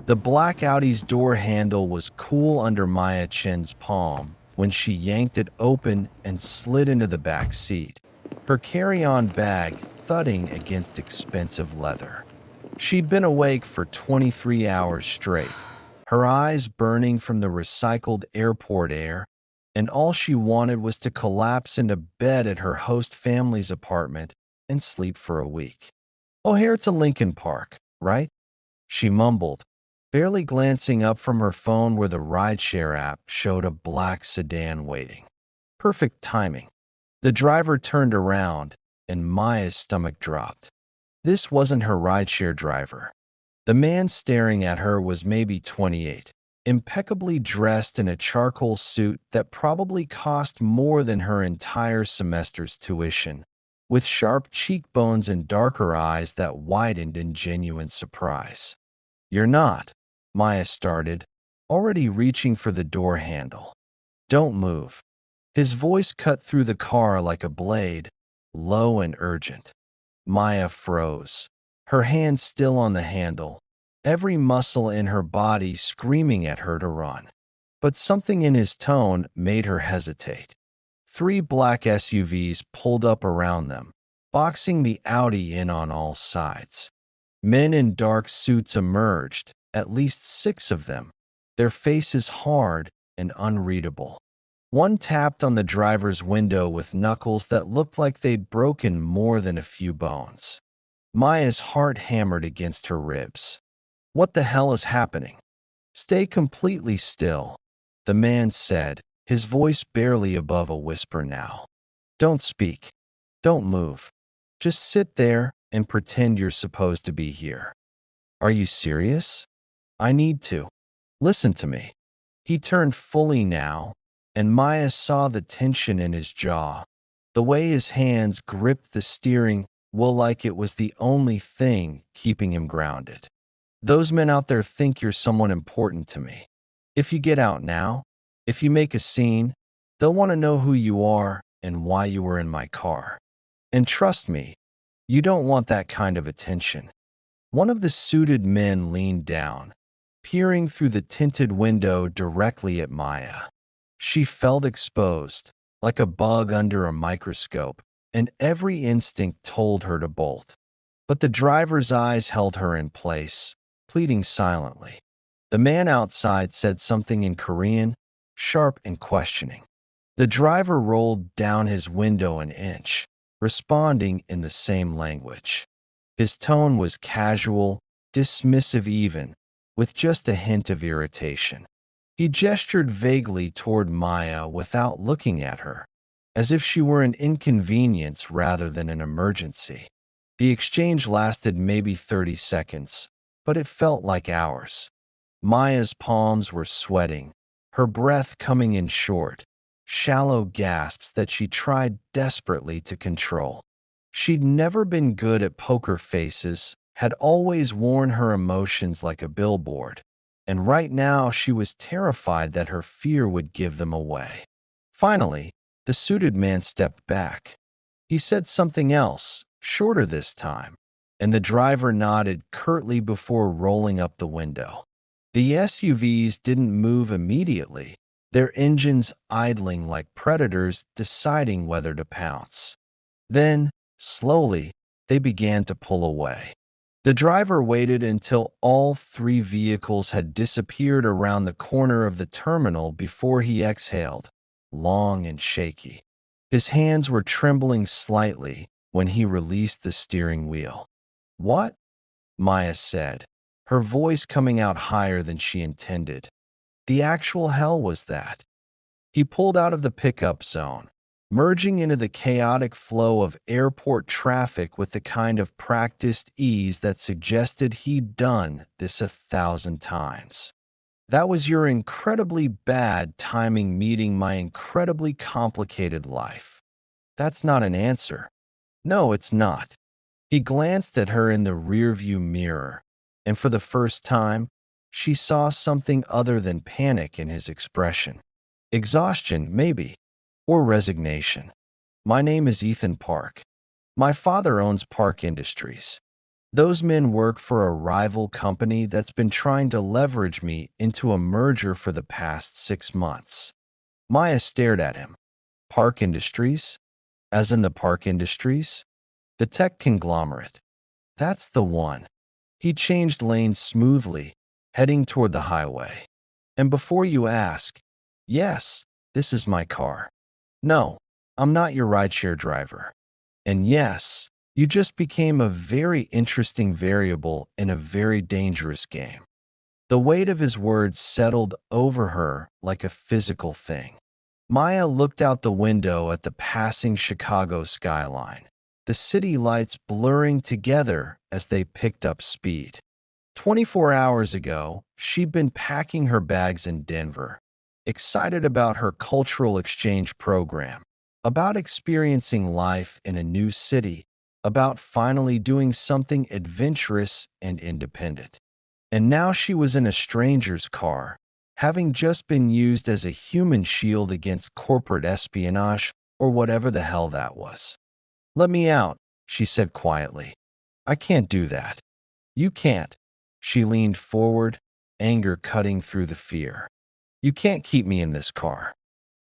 The black Audi's door handle was cool under Maya Chen's palm when she yanked it open and slid into the back seat, her carry-on bag thudding against expensive leather. She'd been awake for 23 hours straight, her eyes burning from the recycled airport air, and all she wanted was to collapse into bed at her host family's apartment and sleep for a week. "O'Hare to Lincoln Park, right?" she mumbled, barely glancing up from her phone where the rideshare app showed a black sedan waiting. Perfect timing. The driver turned around, and Maya's stomach dropped. This wasn't her rideshare driver. The man staring at her was maybe 28, impeccably dressed in a charcoal suit that probably cost more than her entire semester's tuition, with sharp cheekbones and darker eyes that widened in genuine surprise. "You're not," Maya started, already reaching for the door handle. "Don't move." His voice cut through the car like a blade, low and urgent. Maya froze, her hand still on the handle, every muscle in her body screaming at her to run. But something in his tone made her hesitate. 3 black SUVs pulled up around them, boxing the Audi in on all sides. Men in dark suits emerged, at least 6 of them, their faces hard and unreadable. One tapped on the driver's window with knuckles that looked like they'd broken more than a few bones. Maya's heart hammered against her ribs. "What the hell is happening?" "Stay completely still," the man said, his voice barely above a whisper now. "Don't speak. Don't move. Just sit there and pretend you're supposed to be here." "Are you serious?" "I need to. Listen to me." He turned fully now, and Maya saw the tension in his jaw, the way his hands gripped the steering wheel like it was the only thing keeping him grounded. "Those men out there think you're someone important to me. If you get out now, if you make a scene, they'll want to know who you are and why you were in my car. And trust me, you don't want that kind of attention." One of the suited men leaned down, peering through the tinted window directly at Maya. She felt exposed, like a bug under a microscope, and every instinct told her to bolt. But the driver's eyes held her in place, pleading silently. The man outside said something in Korean, sharp and questioning. The driver rolled down his window an inch, responding in the same language. His tone was casual, dismissive even, with just a hint of irritation. He gestured vaguely toward Maya without looking at her, as if she were an inconvenience rather than an emergency. The exchange lasted maybe 30 seconds, but it felt like hours. Maya's palms were sweating, her breath coming in short, shallow gasps that she tried desperately to control. She'd never been good at poker faces, had always worn her emotions like a billboard, and right now she was terrified that her fear would give them away. Finally, the suited man stepped back. He said something else, shorter this time, and the driver nodded curtly before rolling up the window. The SUVs didn't move immediately, their engines idling like predators deciding whether to pounce. Then, slowly, they began to pull away. The driver waited until all 3 vehicles had disappeared around the corner of the terminal before he exhaled, long and shaky. His hands were trembling slightly when he released the steering wheel. "What?" Maya said, her voice coming out higher than she intended. The actual hell was that? He pulled out of the pickup zone, merging into the chaotic flow of airport traffic with the kind of practiced ease that suggested he'd done this 1,000 times. "That was your incredibly bad timing meeting my incredibly complicated life." "That's not an answer." "No, it's not." He glanced at her in the rearview mirror, and for the first time, she saw something other than panic in his expression. Exhaustion, maybe, or resignation. "My name is Ethan Park. My father owns Park Industries." Those men work for a rival company that's been trying to leverage me into a merger for the past 6 months. Maya stared at him. Park Industries? As in the Park Industries? The tech conglomerate. That's the one. He changed lanes smoothly, heading toward the highway. And before you ask, yes, this is my car. No, I'm not your rideshare driver. And yes, you just became a very interesting variable in a very dangerous game. The weight of his words settled over her like a physical thing. Maya looked out the window at the passing Chicago skyline, the city lights blurring together as they picked up speed. 24 hours ago, she'd been packing her bags in Denver, excited about her cultural exchange program, about experiencing life in a new city, about finally doing something adventurous and independent. And now she was in a stranger's car, having just been used as a human shield against corporate espionage or whatever the hell that was. "Let me out," she said quietly. "I can't do that." "You can't." She leaned forward, anger cutting through the fear. "You can't keep me in this car.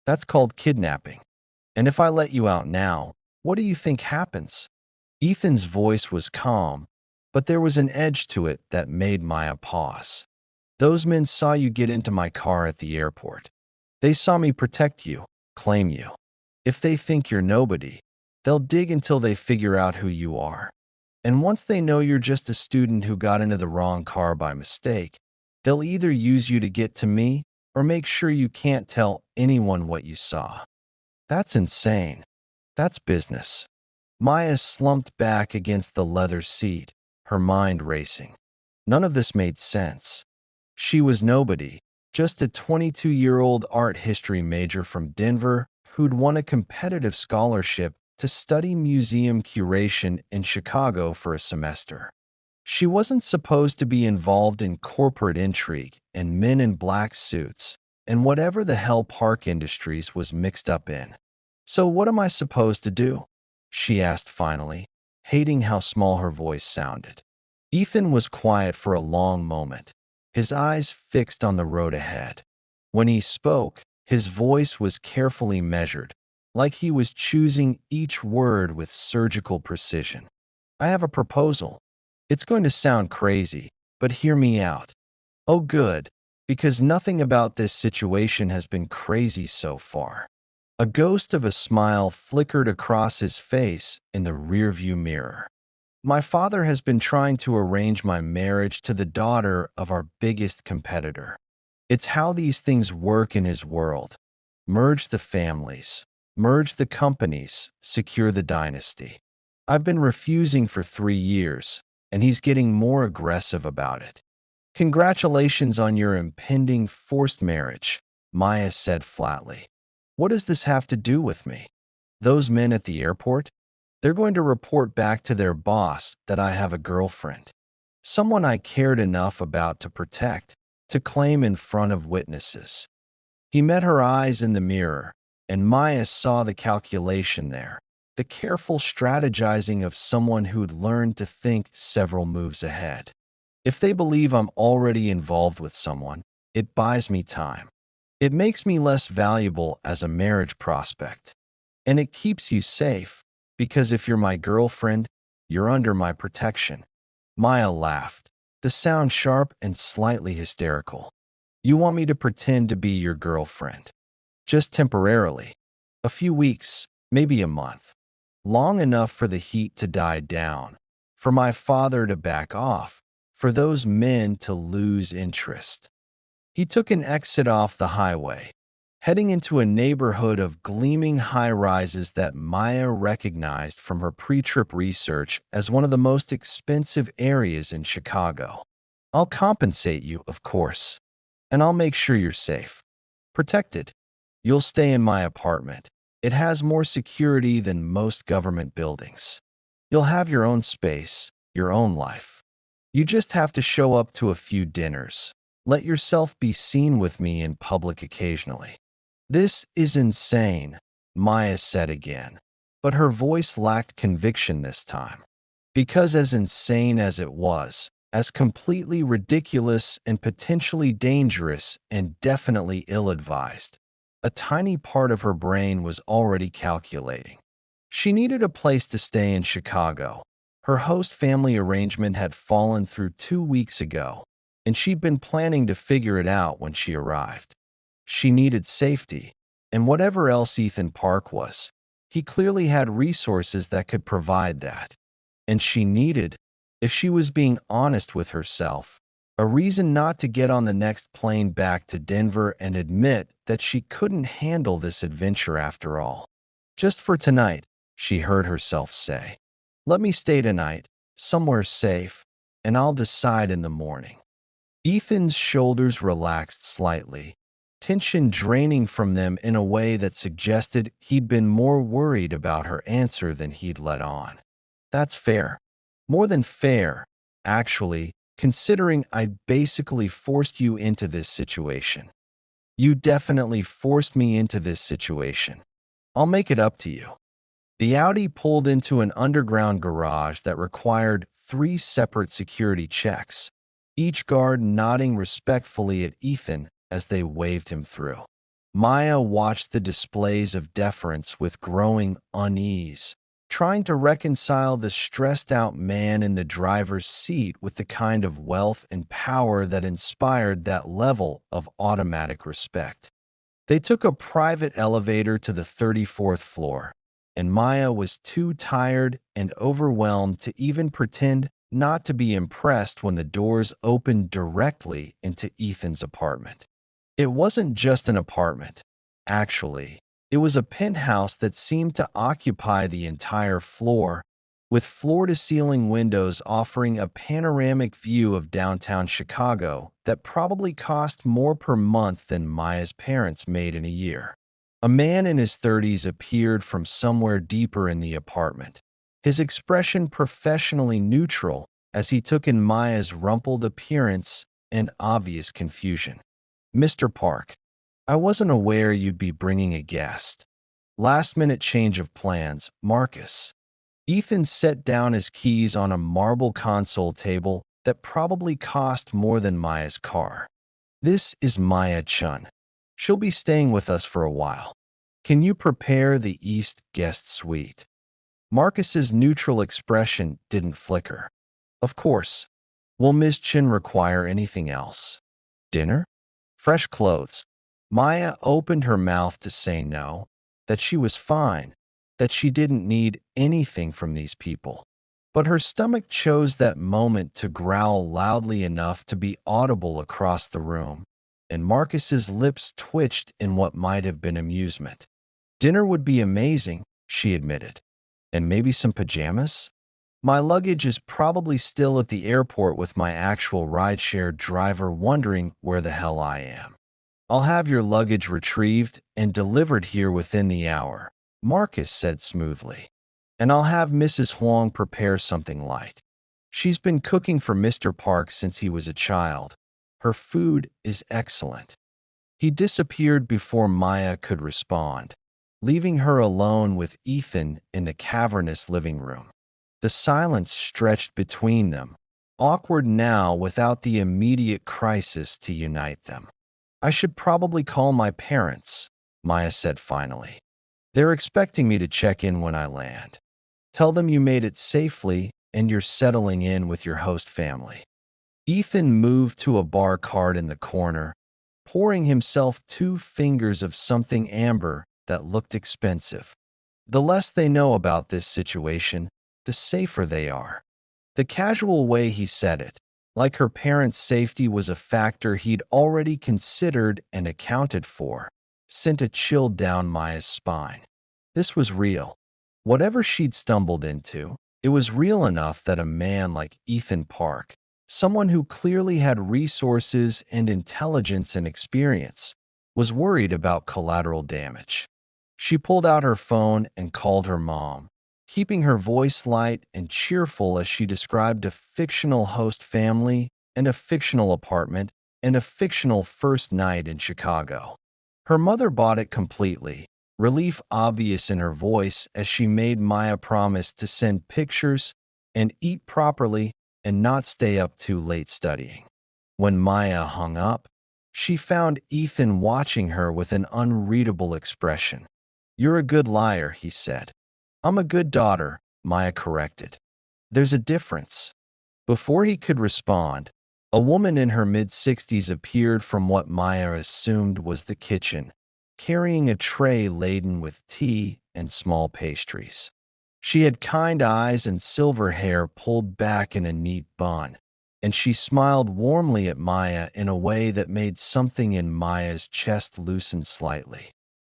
That's called kidnapping. And if I let you out now, what do you think happens?" Ethan's voice was calm, but there was an edge to it that made Maya pause. "Those men saw you get into my car at the airport. They saw me protect you, claim you. If they think you're nobody, they'll dig until they figure out who you are. And once they know you're just a student who got into the wrong car by mistake, they'll either use you to get to me or make sure you can't tell anyone what you saw." "That's insane. That's business." Maya slumped back against the leather seat, her mind racing. None of this made sense. She was nobody, just a 22-year-old art history major from Denver who'd won a competitive scholarship to study museum curation in Chicago for a semester. She wasn't supposed to be involved in corporate intrigue and men in black suits and whatever the hell Park Industries was mixed up in. "So what am I supposed to do?" she asked finally, hating how small her voice sounded. Ethan was quiet for a long moment, his eyes fixed on the road ahead. When he spoke, his voice was carefully measured, like he was choosing each word with surgical precision. "I have a proposal. It's going to sound crazy, but hear me out." "Oh, good, because nothing about this situation has been crazy so far." A ghost of a smile flickered across his face in the rearview mirror. "My father has been trying to arrange my marriage to the daughter of our biggest competitor. It's how these things work in his world. Merge the families, merge the companies, secure the dynasty. I've been refusing for 3 years, and he's getting more aggressive about it." "Congratulations on your impending forced marriage," Maya said flatly. "What does this have to do with me?" "Those men at the airport? They're going to report back to their boss that I have a girlfriend. Someone I cared enough about to protect, to claim in front of witnesses." He met her eyes in the mirror, and Maya saw the calculation there, the careful strategizing of someone who'd learned to think several moves ahead. "If they believe I'm already involved with someone, it buys me time. It makes me less valuable as a marriage prospect. And it keeps you safe, because if you're my girlfriend, you're under my protection." Maya laughed, the sound sharp and slightly hysterical. "You want me to pretend to be your girlfriend? Just temporarily. A few weeks, maybe a month. Long enough for the heat to die down, for my father to back off, for those men to lose interest." He took an exit off the highway, heading into a neighborhood of gleaming high-rises that Maya recognized from her pre-trip research as one of the most expensive areas in Chicago. "I'll compensate you, of course, and I'll make sure you're safe. Protected. You'll stay in my apartment. It has more security than most government buildings. You'll have your own space, your own life. You just have to show up to a few dinners. Let yourself be seen with me in public occasionally." "This is insane," Maya said again, but her voice lacked conviction this time. Because as insane as it was, as completely ridiculous and potentially dangerous and definitely ill-advised, a tiny part of her brain was already calculating. She needed a place to stay in Chicago. Her host family arrangement had fallen through 2 weeks ago, and she'd been planning to figure it out when she arrived. She needed safety, and whatever else Ethan Park was, he clearly had resources that could provide that. And she needed, if she was being honest with herself, a reason not to get on the next plane back to Denver and admit that she couldn't handle this adventure after all. Just for tonight, she heard herself say. Let me stay tonight, somewhere safe, and I'll decide in the morning. Ethan's shoulders relaxed slightly, tension draining from them in a way that suggested he'd been more worried about her answer than he'd let on. That's fair. More than fair, actually, considering I basically forced you into this situation. You definitely forced me into this situation. I'll make it up to you. The Audi pulled into an underground garage that required 3 separate security checks, each guard nodding respectfully at Ethan as they waved him through. Maya watched the displays of deference with growing unease, trying to reconcile the stressed-out man in the driver's seat with the kind of wealth and power that inspired that level of automatic respect. They took a private elevator to the 34th floor, and Maya was too tired and overwhelmed to even pretend not to be impressed when the doors opened directly into Ethan's apartment. It wasn't just an apartment. Actually, it was a penthouse that seemed to occupy the entire floor, with floor-to-ceiling windows offering a panoramic view of downtown Chicago that probably cost more per month than Maya's parents made in a year. A man in his 30s appeared from somewhere deeper in the apartment, his expression professionally neutral as he took in Maya's rumpled appearance and obvious confusion. Mr. Park, I wasn't aware you'd be bringing a guest. Last-minute change of plans, Marcus. Ethan set down his keys on a marble console table that probably cost more than Maya's car. This is Maya Chun. She'll be staying with us for a while. Can you prepare the East guest suite? Marcus's neutral expression didn't flicker. Of course. Will Ms. Chin require anything else? Dinner? Fresh clothes? Maya opened her mouth to say no, that she was fine, that she didn't need anything from these people. But her stomach chose that moment to growl loudly enough to be audible across the room, and Marcus's lips twitched in what might have been amusement. Dinner would be amazing, she admitted. And maybe some pajamas? My luggage is probably still at the airport with my actual rideshare driver wondering where the hell I am. I'll have your luggage retrieved and delivered here within the hour, Marcus said smoothly. And I'll have Mrs. Huang prepare something light. She's been cooking for Mr. Park since he was a child. Her food is excellent. He disappeared before Maya could respond, leaving her alone with Ethan in the cavernous living room. The silence stretched between them, awkward now without the immediate crisis to unite them. I should probably call my parents, Maya said finally. They're expecting me to check in when I land. Tell them you made it safely and you're settling in with your host family. Ethan moved to a bar cart in the corner, pouring himself 2 fingers of something amber that looked expensive. The less they know about this situation, the safer they are. The casual way he said it, like her parents' safety was a factor he'd already considered and accounted for, sent a chill down Maya's spine. This was real. Whatever she'd stumbled into, it was real enough that a man like Ethan Park, someone who clearly had resources and intelligence and experience, was worried about collateral damage. She pulled out her phone and called her mom, keeping her voice light and cheerful as she described a fictional host family and a fictional apartment and a fictional first night in Chicago. Her mother bought it completely, relief obvious in her voice as she made Maya promise to send pictures and eat properly and not stay up too late studying. When Maya hung up, she found Ethan watching her with an unreadable expression. "You're a good liar," he said. "I'm a good daughter," Maya corrected. "There's a difference." Before he could respond, a woman in her mid-60s appeared from what Maya assumed was the kitchen, carrying a tray laden with tea and small pastries. She had kind eyes and silver hair pulled back in a neat bun, and she smiled warmly at Maya in a way that made something in Maya's chest loosen slightly.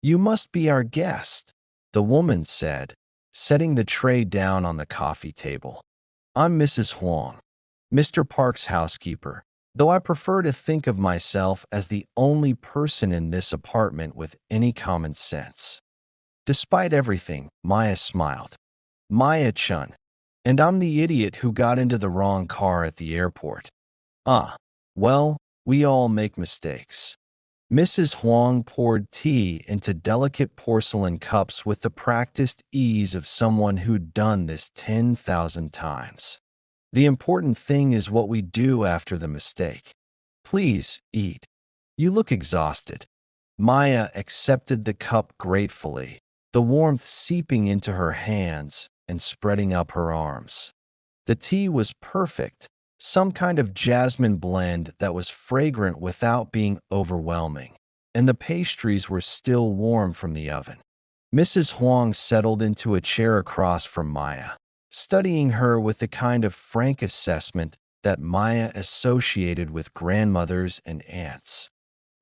"You must be our guest," the woman said, setting the tray down on the coffee table. "I'm Mrs. Huang, Mr. Park's housekeeper, though I prefer to think of myself as the only person in this apartment with any common sense." Despite everything, Maya smiled. "Maya-chun. And I'm the idiot who got into the wrong car at the airport." "Ah, well, we all make mistakes." Mrs. Huang poured tea into delicate porcelain cups with the practiced ease of someone who'd done this 10,000 times. "The important thing is what we do after the mistake. Please, eat. You look exhausted." Maya accepted the cup gratefully, the warmth seeping into her hands and spreading up her arms. The tea was perfect, some kind of jasmine blend that was fragrant without being overwhelming, and the pastries were still warm from the oven. Mrs. Huang settled into a chair across from Maya, studying her with the kind of frank assessment that Maya associated with grandmothers and aunts.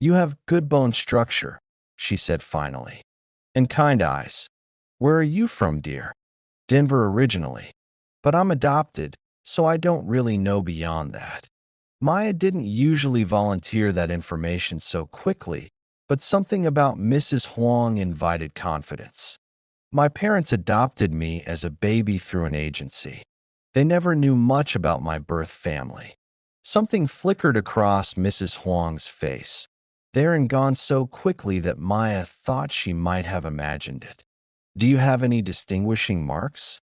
"You have good bone structure," she said finally, "and kind eyes. Where are you from, dear?" "Denver originally, but I'm adopted, so I don't really know beyond that." Maya didn't usually volunteer that information so quickly, but something about Mrs. Huang invited confidence. "My parents adopted me as a baby through an agency. They never knew much about my birth family." Something flickered across Mrs. Huang's face, there and gone so quickly that Maya thought she might have imagined it. "Do you have any distinguishing marks?"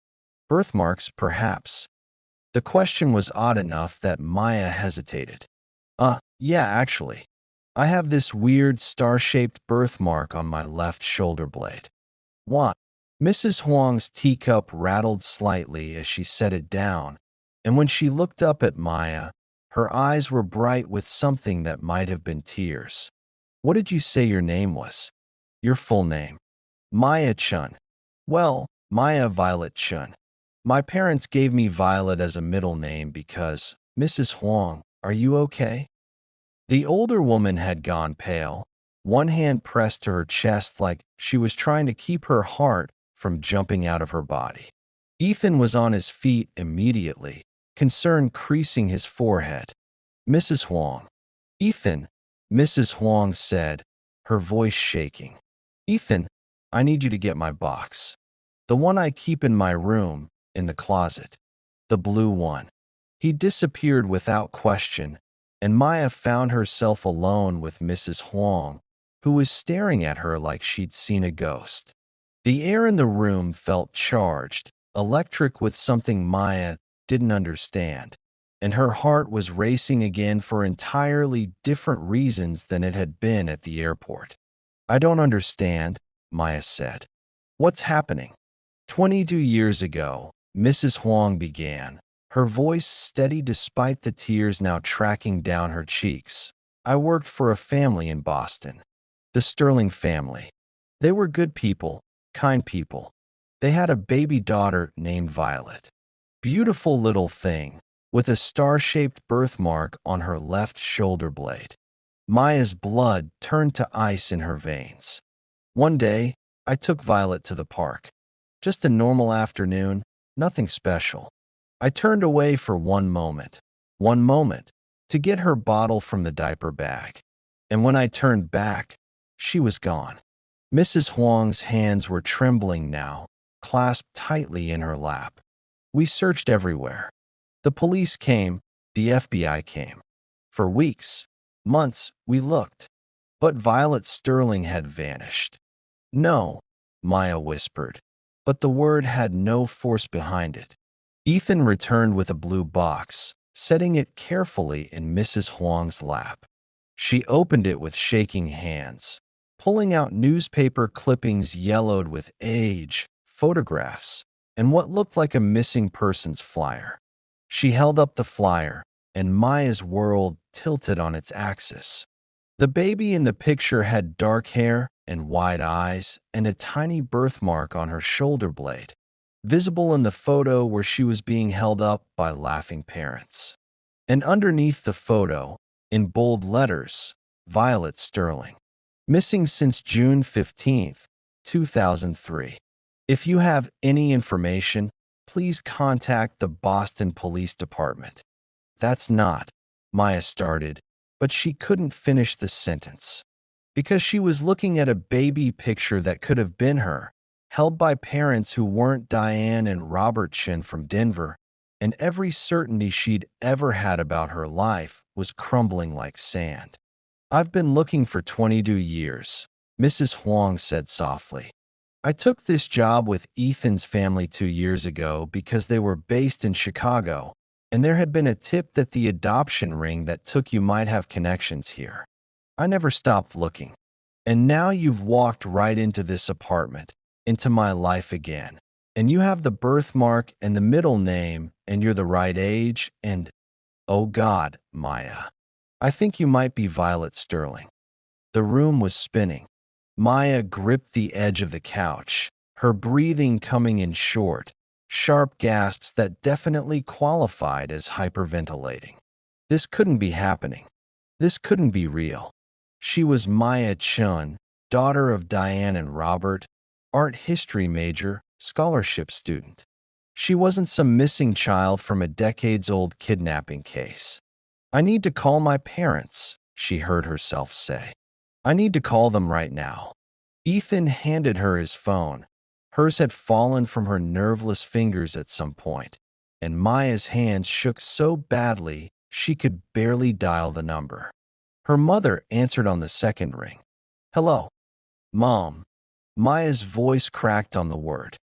"Birthmarks, perhaps." The question was odd enough that Maya hesitated. Yeah, actually. I have this weird star-shaped birthmark on my left shoulder blade." "What?" Mrs. Huang's teacup rattled slightly as she set it down, and when she looked up at Maya, her eyes were bright with something that might have been tears. "What did you say your name was?" "Your full name." "Maya-chun." "Well, Maya Violet Chun. My parents gave me Violet as a middle name because, Mrs. Huang, are you okay?" The older woman had gone pale, one hand pressed to her chest like she was trying to keep her heart from jumping out of her body. Ethan was on his feet immediately, concern creasing his forehead. "Mrs. Huang." "Ethan," Mrs. Huang said, her voice shaking. "Ethan, I need you to get my box. The one I keep in my room, in the closet. The blue one." He disappeared without question, and Maya found herself alone with Mrs. Huang, who was staring at her like she'd seen a ghost. The air in the room felt charged, electric with something Maya didn't understand, and her heart was racing again for entirely different reasons than it had been at the airport. "I don't understand," Maya said. "What's happening?" 22 years ago, Mrs. Huang began, her voice steady despite the tears now tracking down her cheeks. "I worked for a family in Boston. The Sterling family. They were good people, kind people. They had a baby daughter named Violet. Beautiful little thing, with a star-shaped birthmark on her left shoulder blade." Maya's blood turned to ice in her veins. "One day, I took Violet to the park. Just a normal afternoon, nothing special. I turned away for one moment, to get her bottle from the diaper bag. And when I turned back, she was gone." Mrs. Huang's hands were trembling now, clasped tightly in her lap. "We searched everywhere. The police came, the FBI came. For weeks, months, we looked. But Violet Sterling had vanished." "No," Maya whispered, but the word had no force behind it. Ethan returned with a blue box, setting it carefully in Mrs. Huang's lap. She opened it with shaking hands, pulling out newspaper clippings yellowed with age, photographs, and what looked like a missing persons flyer. She held up the flyer, and Maya's world tilted on its axis. The baby in the picture had dark hair and wide eyes and a tiny birthmark on her shoulder blade, visible in the photo where she was being held up by laughing parents. And underneath the photo, in bold letters, Violet Sterling. Missing since June 15th, 2003. If you have any information, please contact the Boston Police Department. That's not, Maya started, but she couldn't finish the sentence. Because she was looking at a baby picture that could have been her, held by parents who weren't Diane and Robert Chin from Denver, and every certainty she'd ever had about her life was crumbling like sand. I've been looking for 22 years, Mrs. Huang said softly. I took this job with Ethan's family 2 years ago because they were based in Chicago, and there had been a tip that the adoption ring that took you might have connections here. I never stopped looking. And now you've walked right into this apartment, into my life again. And you have the birthmark and the middle name, and you're the right age, and oh God, Maya. I think you might be Violet Sterling. The room was spinning. Maya gripped the edge of the couch, her breathing coming in short, sharp gasps that definitely qualified as hyperventilating. This couldn't be happening. This couldn't be real. She was Maya Chun, daughter of Diane and Robert, art history major, scholarship student. She wasn't some missing child from a decades-old kidnapping case. I need to call my parents, she heard herself say. I need to call them right now. Ethan handed her his phone. Hers had fallen from her nerveless fingers at some point, and Maya's hands shook so badly she could barely dial the number. Her mother answered on the second ring. Hello. Mom. Maya's voice cracked on the word.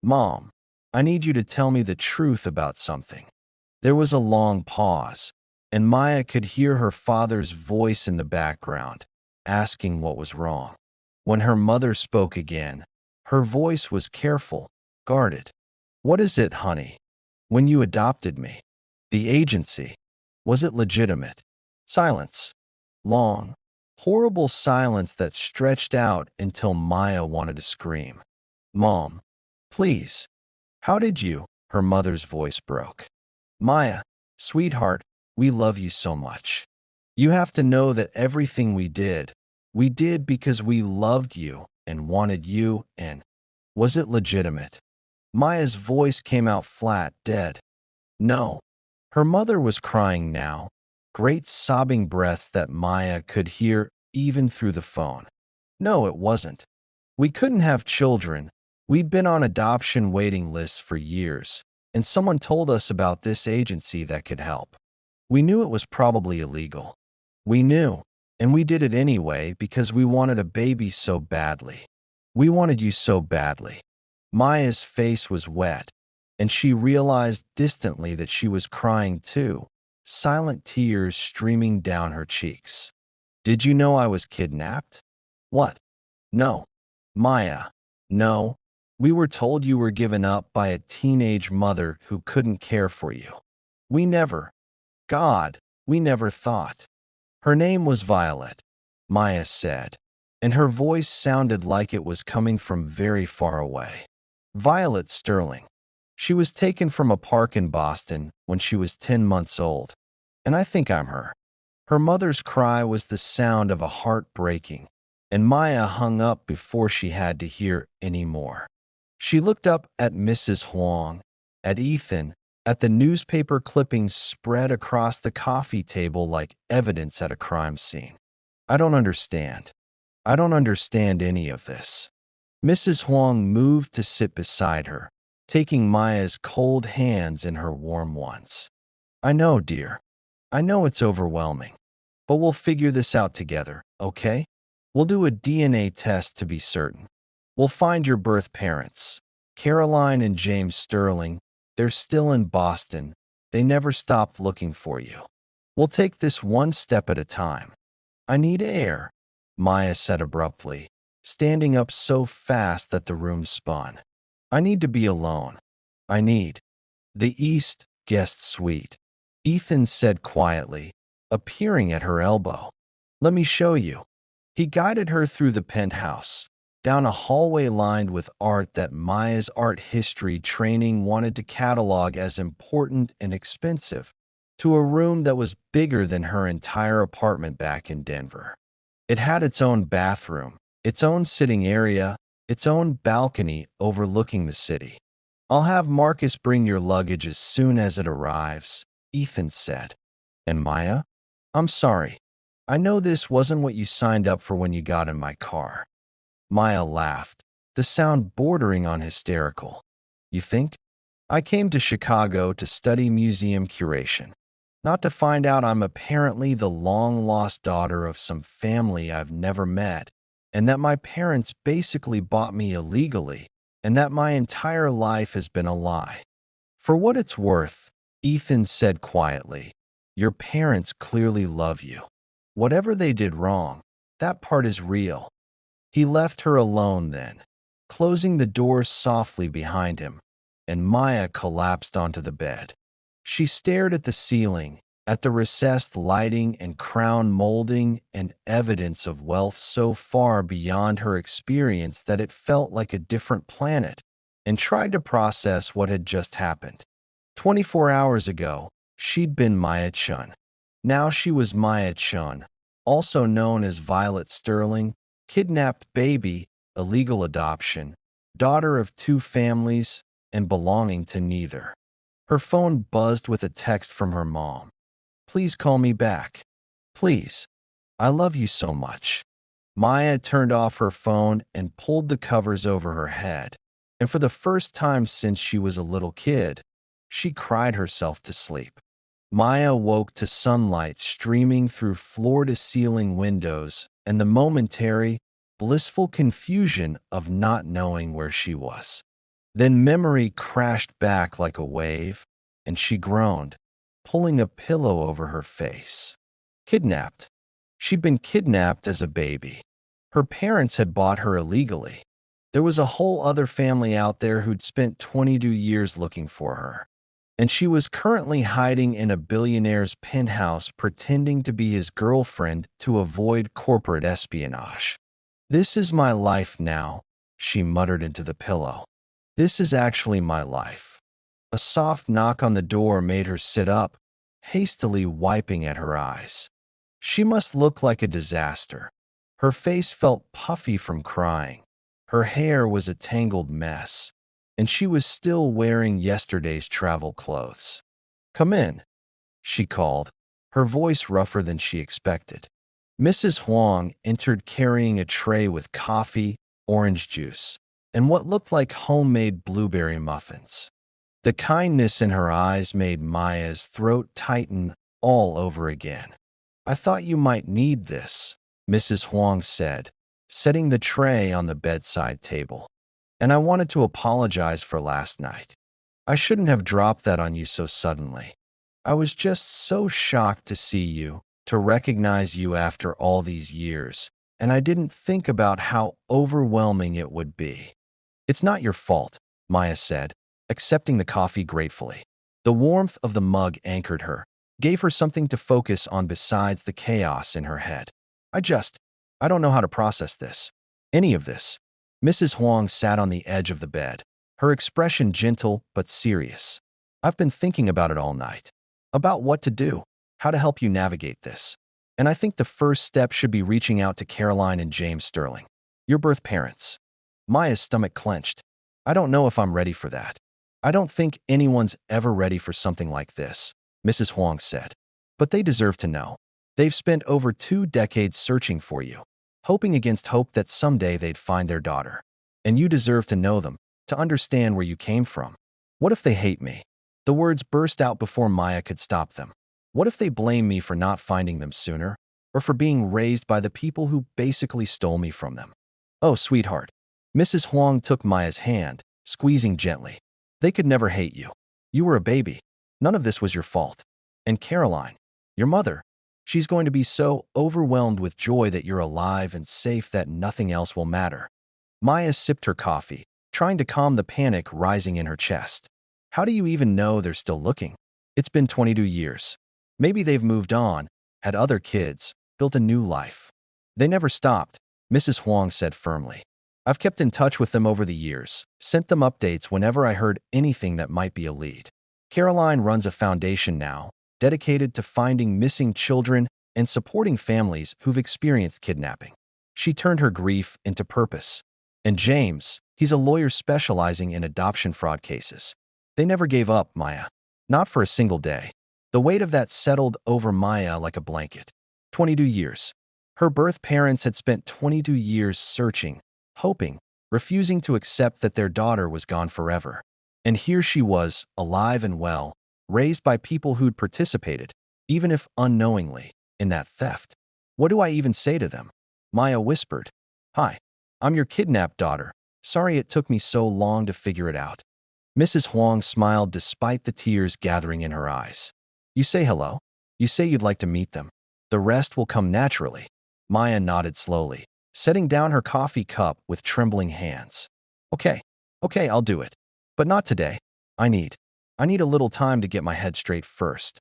Mom, I need you to tell me the truth about something. There was a long pause, and Maya could hear her father's voice in the background, asking what was wrong. When her mother spoke again, her voice was careful, guarded. What is it, honey? When you adopted me, the agency, was it legitimate? Silence. Long, horrible silence that stretched out until Maya wanted to scream. Mom, please. How did you? Her mother's voice broke. Maya, sweetheart, we love you so much. You have to know that everything we did because we loved you and wanted you, and was it legitimate? Maya's voice came out flat, dead. No. Her mother was crying now, great sobbing breaths that Maya could hear even through the phone. No, it wasn't. We couldn't have children. We'd been on adoption waiting lists for years, and someone told us about this agency that could help. We knew it was probably illegal. We knew, and we did it anyway because we wanted a baby so badly. We wanted you so badly. Maya's face was wet, and she realized distantly that she was crying too, silent tears streaming down her cheeks. Did you know I was kidnapped? What? No. Maya, no. We were told you were given up by a teenage mother who couldn't care for you. We never, God, we never thought. Her name was Violet, Maya said, and her voice sounded like it was coming from very far away. Violet Sterling. She was taken from a park in Boston when she was 10 months old, and I think I'm her. Her mother's cry was the sound of a heart breaking, and Maya hung up before she had to hear any more. She looked up at Mrs. Huang, at Ethan, at the newspaper clippings spread across the coffee table like evidence at a crime scene. I don't understand. I don't understand any of this. Mrs. Huang moved to sit beside her, taking Maya's cold hands in her warm ones. I know, dear. I know it's overwhelming. But we'll figure this out together, okay? We'll do a DNA test to be certain. We'll find your birth parents, Caroline and James Sterling, They're still in Boston. They never stopped looking for you. We'll take this one step at a time. I need air, Maya said abruptly, standing up so fast that the room spun. I need to be alone. I need the East guest suite, Ethan said quietly, appearing at her elbow. Let me show you. He guided her through the penthouse, down a hallway lined with art that Maya's art history training wanted to catalog as important and expensive, to a room that was bigger than her entire apartment back in Denver. It had its own bathroom, its own sitting area, its own balcony overlooking the city. I'll have Marcus bring your luggage as soon as it arrives, Ethan said. And Maya? I'm sorry. I know this wasn't what you signed up for when you got in my car. Maya laughed, the sound bordering on hysterical. You think? I came to Chicago to study museum curation, not to find out I'm apparently the long-lost daughter of some family I've never met, and that my parents basically bought me illegally, and that my entire life has been a lie. For what it's worth, Ethan said quietly, your parents clearly love you. Whatever they did wrong, that part is real. He left her alone then, closing the door softly behind him, and Maya collapsed onto the bed. She stared at the ceiling, at the recessed lighting and crown molding and evidence of wealth so far beyond her experience that it felt like a different planet, and tried to process what had just happened. 24 hours ago, she'd been Maya Chun. Now she was Maya Chun, also known as Violet Sterling, kidnapped baby, illegal adoption, daughter of two families, and belonging to neither. Her phone buzzed with a text from her mom. Please call me back. Please. I love you so much. Maya turned off her phone and pulled the covers over her head, and for the first time since she was a little kid, she cried herself to sleep. Maya woke to sunlight streaming through floor-to-ceiling windows and the momentary, blissful confusion of not knowing where she was. Then memory crashed back like a wave, and she groaned, pulling a pillow over her face. Kidnapped. She'd been kidnapped as a baby. Her parents had bought her illegally. There was a whole other family out there who'd spent 22 years looking for her. And she was currently hiding in a billionaire's penthouse pretending to be his girlfriend to avoid corporate espionage. This is my life now, she muttered into the pillow. This is actually my life. A soft knock on the door made her sit up, hastily wiping at her eyes. She must look like a disaster. Her face felt puffy from crying. Her hair was a tangled mess, and she was still wearing yesterday's travel clothes. Come in, she called, her voice rougher than she expected. Mrs. Huang entered carrying a tray with coffee, orange juice, and what looked like homemade blueberry muffins. The kindness in her eyes made Maya's throat tighten all over again. I thought you might need this, Mrs. Huang said, setting the tray on the bedside table. And I wanted to apologize for last night. I shouldn't have dropped that on you so suddenly. I was just so shocked to see you, to recognize you after all these years, and I didn't think about how overwhelming it would be. It's not your fault, Maya said, accepting the coffee gratefully. The warmth of the mug anchored her, gave her something to focus on besides the chaos in her head. I don't know how to process this. Any of this. Mrs. Huang sat on the edge of the bed, her expression gentle but serious. I've been thinking about it all night. About what to do, how to help you navigate this. And I think the first step should be reaching out to Caroline and James Sterling, your birth parents. Maya's stomach clenched. I don't know if I'm ready for that. I don't think anyone's ever ready for something like this, Mrs. Huang said. But they deserve to know. They've spent over 2 decades searching for you, hoping against hope that someday they'd find their daughter. And you deserve to know them, to understand where you came from. What if they hate me? The words burst out before Maya could stop them. What if they blame me for not finding them sooner, or for being raised by the people who basically stole me from them? Oh, sweetheart. Mrs. Huang took Maya's hand, squeezing gently. They could never hate you. You were a baby. None of this was your fault. And Caroline, your mother, she's going to be so overwhelmed with joy that you're alive and safe that nothing else will matter." Maya sipped her coffee, trying to calm the panic rising in her chest. "How do you even know they're still looking? It's been 22 years. Maybe they've moved on, had other kids, built a new life." "They never stopped," Mrs. Huang said firmly. "I've kept in touch with them over the years, sent them updates whenever I heard anything that might be a lead. Caroline runs a foundation now, dedicated to finding missing children and supporting families who've experienced kidnapping. She turned her grief into purpose. And James, he's a lawyer specializing in adoption fraud cases. They never gave up, Maya. Not for a single day." The weight of that settled over Maya like a blanket. 22 years. Her birth parents had spent 22 years searching, hoping, refusing to accept that their daughter was gone forever. And here she was, alive and well, raised by people who'd participated, even if unknowingly, in that theft. "What do I even say to them?" Maya whispered. "Hi, I'm your kidnapped daughter. Sorry it took me so long to figure it out." Mrs. Huang smiled despite the tears gathering in her eyes. "You say hello. You say you'd like to meet them. The rest will come naturally." Maya nodded slowly, setting down her coffee cup with trembling hands. Okay, I'll do it. But not today. I need a little time to get my head straight first."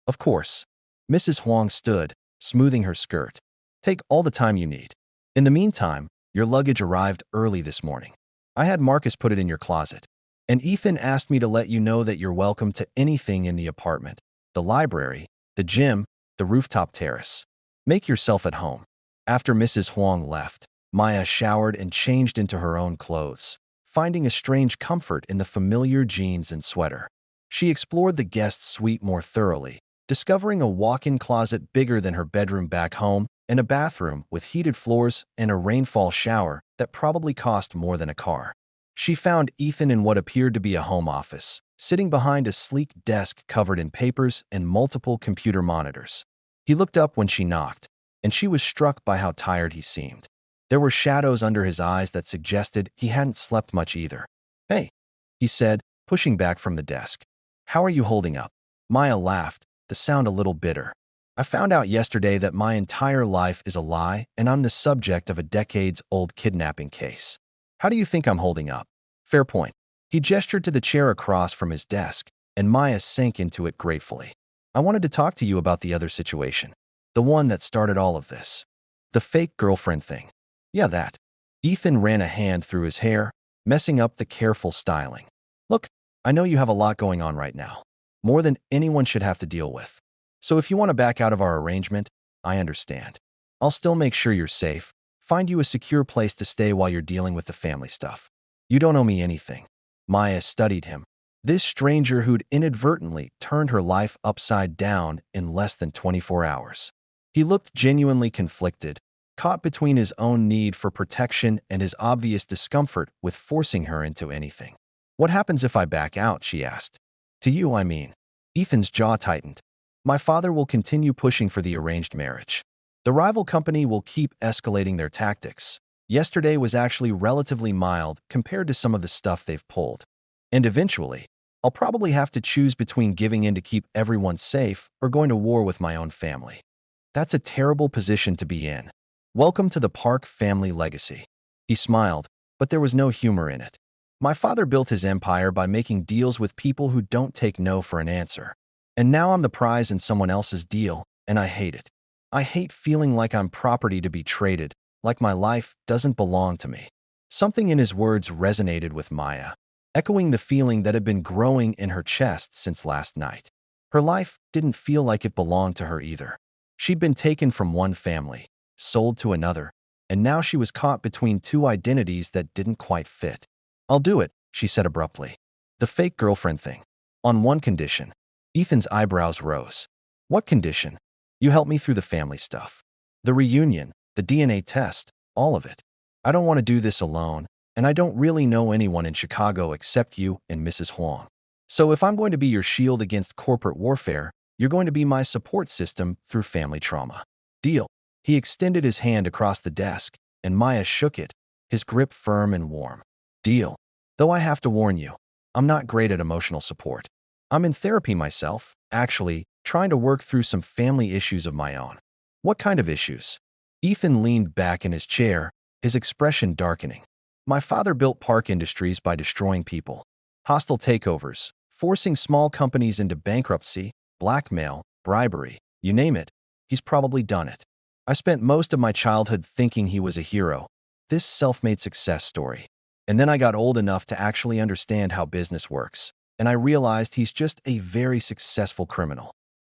"Of course." Mrs. Huang stood, smoothing her skirt. "Take all the time you need. In the meantime, your luggage arrived early this morning. I had Marcus put it in your closet. And Ethan asked me to let you know that you're welcome to anything in the apartment. The library, the gym, the rooftop terrace. Make yourself at home." After Mrs. Huang left, Maya showered and changed into her own clothes, finding a strange comfort in the familiar jeans and sweater. She explored the guest suite more thoroughly, discovering a walk-in closet bigger than her bedroom back home and a bathroom with heated floors and a rainfall shower that probably cost more than a car. She found Ethan in what appeared to be a home office, sitting behind a sleek desk covered in papers and multiple computer monitors. He looked up when she knocked, and she was struck by how tired he seemed. There were shadows under his eyes that suggested he hadn't slept much either. "Hey," he said, pushing back from the desk. "How are you holding up?" Maya laughed, the sound a little bitter. "I found out yesterday that my entire life is a lie and I'm the subject of a decades-old kidnapping case. How do you think I'm holding up?" "Fair point." He gestured to the chair across from his desk, and Maya sank into it gratefully. "I wanted to talk to you about the other situation. The one that started all of this. The fake girlfriend thing." "Yeah, that." Ethan ran a hand through his hair, messing up the careful styling. "Look, I know you have a lot going on right now. More than anyone should have to deal with. So if you want to back out of our arrangement, I understand. I'll still make sure you're safe, find you a secure place to stay while you're dealing with the family stuff. You don't owe me anything." Maya studied him. This stranger who'd inadvertently turned her life upside down in less than 24 hours. He looked genuinely conflicted, caught between his own need for protection and his obvious discomfort with forcing her into anything. "What happens if I back out?" she asked. "To you, I mean." Ethan's jaw tightened. "My father will continue pushing for the arranged marriage. The rival company will keep escalating their tactics. Yesterday was actually relatively mild compared to some of the stuff they've pulled. And eventually, I'll probably have to choose between giving in to keep everyone safe or going to war with my own family. That's a terrible position to be in. Welcome to the Park family legacy." He smiled, but there was no humor in it. "My father built his empire by making deals with people who don't take no for an answer. And now I'm the prize in someone else's deal, and I hate it. I hate feeling like I'm property to be traded, like my life doesn't belong to me." Something in his words resonated with Maya, echoing the feeling that had been growing in her chest since last night. Her life didn't feel like it belonged to her either. She'd been taken from one family, sold to another, and now she was caught between two identities that didn't quite fit. "I'll do it," she said abruptly. "The fake girlfriend thing. On one condition." Ethan's eyebrows rose. "What condition?" "You help me through the family stuff. The reunion, the DNA test, all of it. I don't want to do this alone, and I don't really know anyone in Chicago except you and Mrs. Huang. So if I'm going to be your shield against corporate warfare, you're going to be my support system through family trauma. Deal." He extended his hand across the desk, and Maya shook it, his grip firm and warm. "Deal. Though I have to warn you, I'm not great at emotional support. I'm in therapy myself, actually, trying to work through some family issues of my own. What kind of issues? Ethan leaned back in his chair, his expression darkening. My father built Park Industries by destroying people. Hostile takeovers, forcing small companies into bankruptcy, blackmail, bribery, you name it. He's probably done it. I spent most of my childhood thinking he was a hero, this self-made success story. And then I got old enough to actually understand how business works, and I realized he's just a very successful criminal.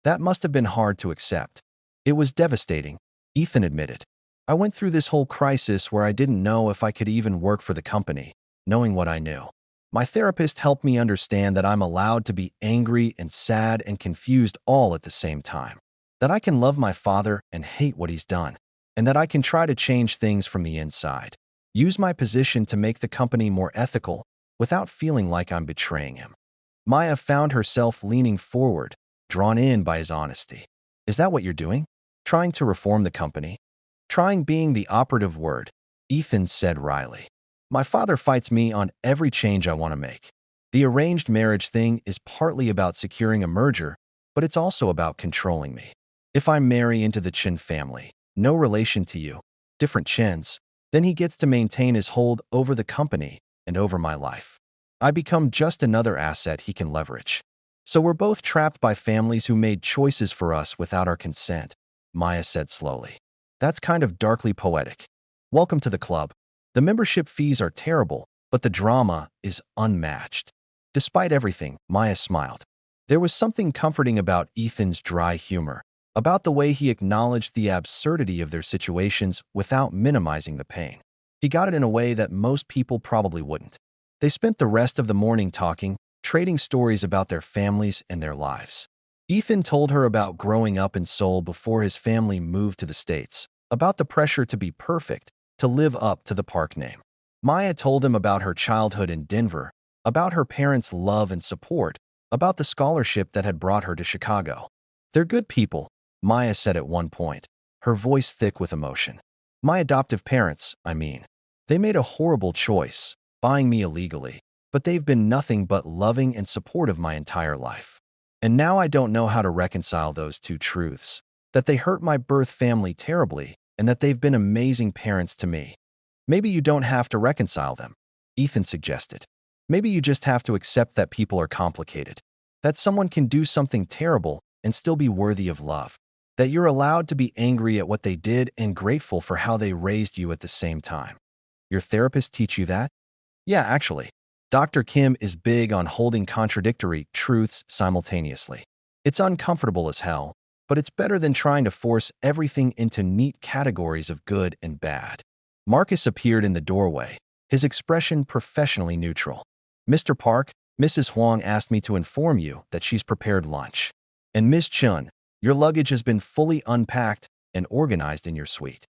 That must have been hard to accept. It was devastating, Ethan admitted. I went through this whole crisis where I didn't know if I could even work for the company, knowing what I knew. My therapist helped me understand that I'm allowed to be angry and sad and confused all at the same time. That I can love my father and hate what he's done, and that I can try to change things from the inside. Use my position to make the company more ethical without feeling like I'm betraying him. Maya found herself leaning forward, drawn in by his honesty. Is that what you're doing? Trying to reform the company? Trying being the operative word, Ethan said wryly. My father fights me on every change I want to make. The arranged marriage thing is partly about securing a merger, but it's also about controlling me. If I marry into the Chin family, no relation to you, different Chins, then he gets to maintain his hold over the company and over my life. I become just another asset he can leverage. So we're both trapped by families who made choices for us without our consent, Maya said slowly. That's kind of darkly poetic. Welcome to the club. The membership fees are terrible, but the drama is unmatched. Despite everything, Maya smiled. There was something comforting about Ethan's dry humor, about the way he acknowledged the absurdity of their situations without minimizing the pain. He got it in a way that most people probably wouldn't. They spent the rest of the morning talking, trading stories about their families and their lives. Ethan told her about growing up in Seoul before his family moved to the States, about the pressure to be perfect, to live up to the Park name. Maya told him about her childhood in Denver, about her parents' love and support, about the scholarship that had brought her to Chicago. They're good people, Maya said at one point, her voice thick with emotion. My adoptive parents, I mean. They made a horrible choice, buying me illegally, but they've been nothing but loving and supportive my entire life. And now I don't know how to reconcile those two truths, that they hurt my birth family terribly and that they've been amazing parents to me. Maybe you don't have to reconcile them, Ethan suggested. Maybe you just have to accept that people are complicated, that someone can do something terrible and still be worthy of love, that you're allowed to be angry at what they did and grateful for how they raised you at the same time. Your therapist teach you that? Yeah, actually. Dr. Kim is big on holding contradictory truths simultaneously. It's uncomfortable as hell, but it's better than trying to force everything into neat categories of good and bad. Marcus appeared in the doorway, his expression professionally neutral. Mr. Park, Mrs. Huang asked me to inform you that she's prepared lunch. And Ms. Chun, your luggage has been fully unpacked and organized in your suite.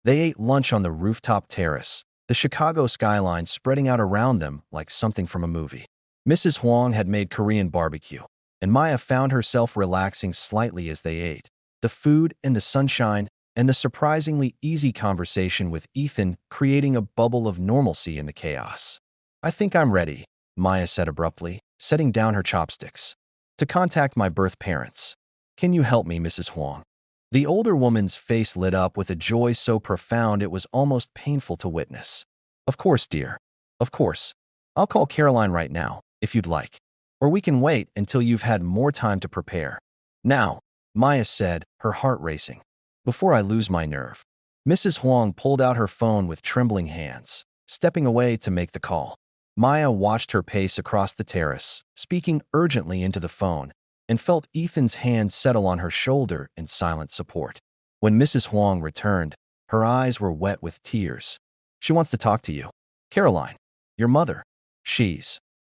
They ate lunch on the rooftop terrace, the Chicago skyline spreading out around them like something from a movie. Mrs. Huang had made Korean barbecue, and Maya found herself relaxing slightly as they ate. The food and the sunshine and the surprisingly easy conversation with Ethan creating a bubble of normalcy in the chaos. I think I'm ready, Maya said abruptly, setting down her chopsticks. To contact my birth parents. Can you help me, Mrs. Huang? The older woman's face lit up with a joy so profound it was almost painful to witness. Of course, dear. Of course. I'll call Caroline right now, if you'd like. Or we can wait until you've had more time to prepare. Now, Maya said, her heart racing. Before I lose my nerve. Mrs. Huang pulled out her phone with trembling hands, stepping away to make the call. Maya watched her pace across the terrace, speaking urgently into the phone, and felt Ethan's hand settle on her shoulder in silent support. When Mrs. Huang returned, her eyes were wet with tears. She wants to talk to you. Caroline, your mother.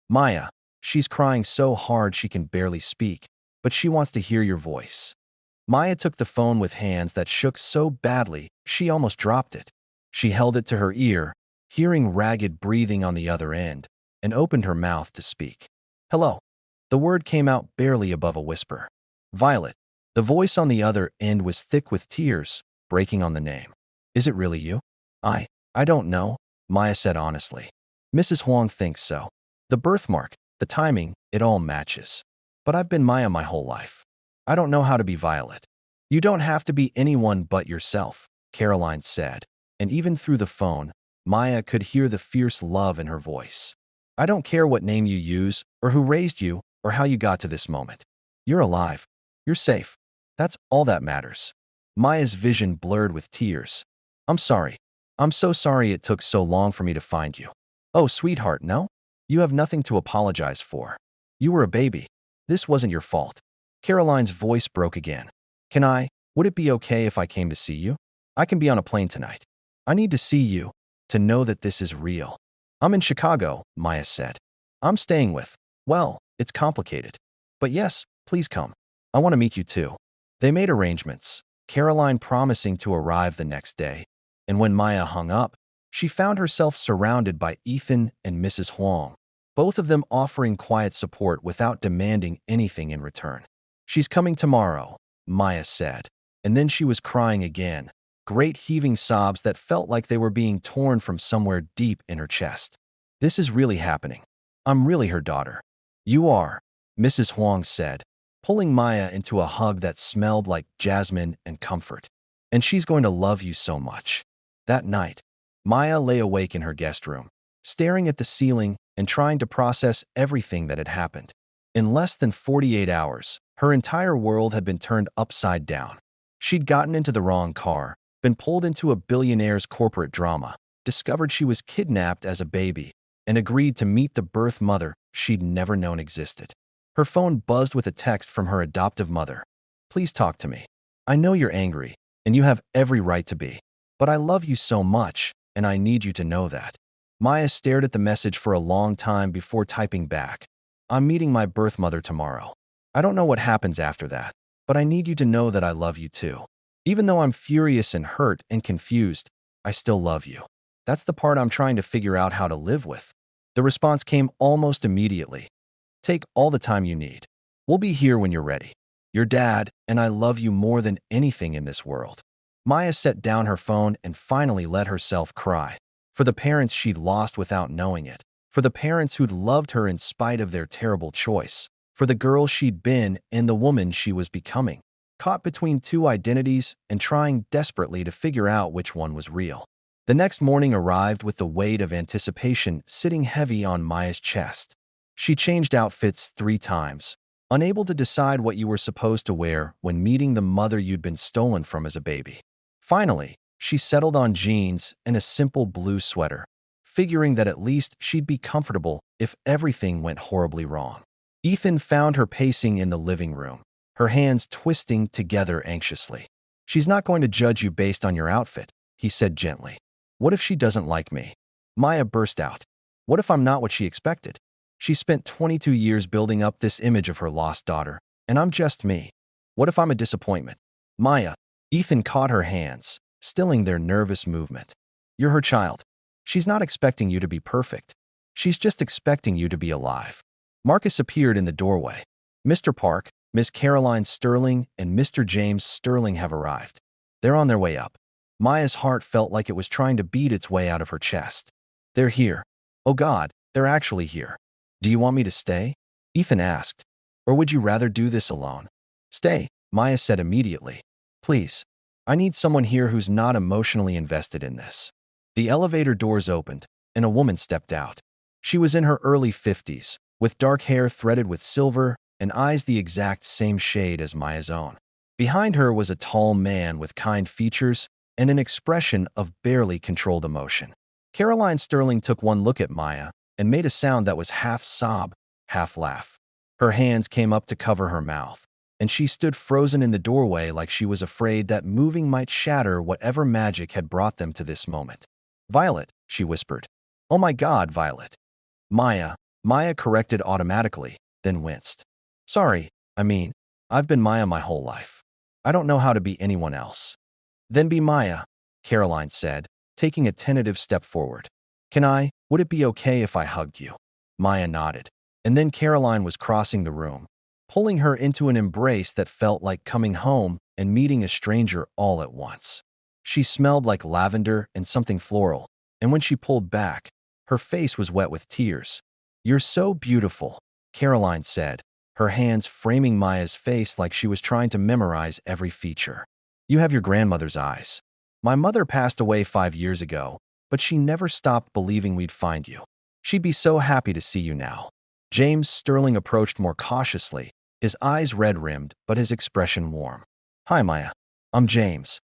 Maya, she's crying so hard she can barely speak, but she wants to hear your voice. Maya took the phone with hands that shook so badly she almost dropped it. She held it to her ear, hearing ragged breathing on the other end, and opened her mouth to speak. Hello. The word came out barely above a whisper. Violet. The voice on the other end was thick with tears, breaking on the name. Is it really you? I don't know, Maya said honestly. Mrs. Huang thinks so. The birthmark, the timing, it all matches. But I've been Maya my whole life. I don't know how to be Violet. You don't have to be anyone but yourself, Caroline said, and even through the phone, Maya could hear the fierce love in her voice. I don't care what name you use, or who raised you, or how you got to this moment. You're alive. You're safe. That's all that matters. Maya's vision blurred with tears. I'm sorry. I'm so sorry it took so long for me to find you. Oh, sweetheart, no? You have nothing to apologize for. You were a baby. This wasn't your fault. Caroline's voice broke again. Would it be okay if I came to see you? I can be on a plane tonight. I need to see you, to know that this is real. I'm in Chicago, Maya said. I'm staying with, well, it's complicated. But yes, please come. I want to meet you too. They made arrangements, Caroline promising to arrive the next day. And when Maya hung up, she found herself surrounded by Ethan and Mrs. Huang, both of them offering quiet support without demanding anything in return. She's coming tomorrow, Maya said, and then she was crying again, great heaving sobs that felt like they were being torn from somewhere deep in her chest. This is really happening. I'm really her daughter. You are, Mrs. Huang said, pulling Maya into a hug that smelled like jasmine and comfort. And she's going to love you so much. That night, Maya lay awake in her guest room, staring at the ceiling and trying to process everything that had happened. In less than 48 hours, her entire world had been turned upside down. She'd gotten into the wrong car, been pulled into a billionaire's corporate drama, discovered she was kidnapped as a baby, and agreed to meet the birth mother she'd never known existed. Her phone buzzed with a text from her adoptive mother. Please talk to me. I know you're angry, and you have every right to be. But I love you so much, and I need you to know that. Maya stared at the message for a long time before typing back. I'm meeting my birth mother tomorrow. I don't know what happens after that, but I need you to know that I love you too. Even though I'm furious and hurt and confused, I still love you. That's the part I'm trying to figure out how to live with. The response came almost immediately. Take all the time you need. We'll be here when you're ready. Your dad, and I love you more than anything in this world. Maya set down her phone and finally let herself cry. For the parents she'd lost without knowing it. For the parents who'd loved her in spite of their terrible choice. For the girl she'd been and the woman she was becoming. Caught between two identities and trying desperately to figure out which one was real. The next morning arrived with the weight of anticipation sitting heavy on Maya's chest. She changed outfits 3 times, unable to decide what you were supposed to wear when meeting the mother you'd been stolen from as a baby. Finally, she settled on jeans and a simple blue sweater, figuring that at least she'd be comfortable if everything went horribly wrong. Ethan found her pacing in the living room, her hands twisting together anxiously. She's not going to judge you based on your outfit, he said gently. What if she doesn't like me? Maya burst out. What if I'm not what she expected? She spent 22 years building up this image of her lost daughter, and I'm just me. What if I'm a disappointment? Maya, Ethan caught her hands, stilling their nervous movement. You're her child. She's not expecting you to be perfect. She's just expecting you to be alive. Marcus appeared in the doorway. Mr. Park, Miss Caroline Sterling, and Mr. James Sterling have arrived. They're on their way up. Maya's heart felt like it was trying to beat its way out of her chest. They're here. Oh God, they're actually here. Do you want me to stay? Ethan asked. Or would you rather do this alone? Stay, Maya said immediately. Please. I need someone here who's not emotionally invested in this. The elevator doors opened, and a woman stepped out. She was in her early 50s, with dark hair threaded with silver and eyes the exact same shade as Maya's own. Behind her was a tall man with kind features and an expression of barely controlled emotion. Caroline Sterling took one look at Maya and made a sound that was half sob, half laugh. Her hands came up to cover her mouth, and she stood frozen in the doorway like she was afraid that moving might shatter whatever magic had brought them to this moment. Violet, she whispered. Oh my God, Violet. Maya corrected automatically, then winced. Sorry, I've been Maya my whole life. I don't know how to be anyone else. Then be Maya, Caroline said, taking a tentative step forward. Would it be okay if I hugged you? Maya nodded, and then Caroline was crossing the room, pulling her into an embrace that felt like coming home and meeting a stranger all at once. She smelled like lavender and something floral, and when she pulled back, her face was wet with tears. You're so beautiful, Caroline said, her hands framing Maya's face like she was trying to memorize every feature. You have your grandmother's eyes. My mother passed away 5 years ago, but she never stopped believing we'd find you. She'd be so happy to see you now. James Sterling approached more cautiously, his eyes red-rimmed, but his expression warm. Hi, Maya. I'm James.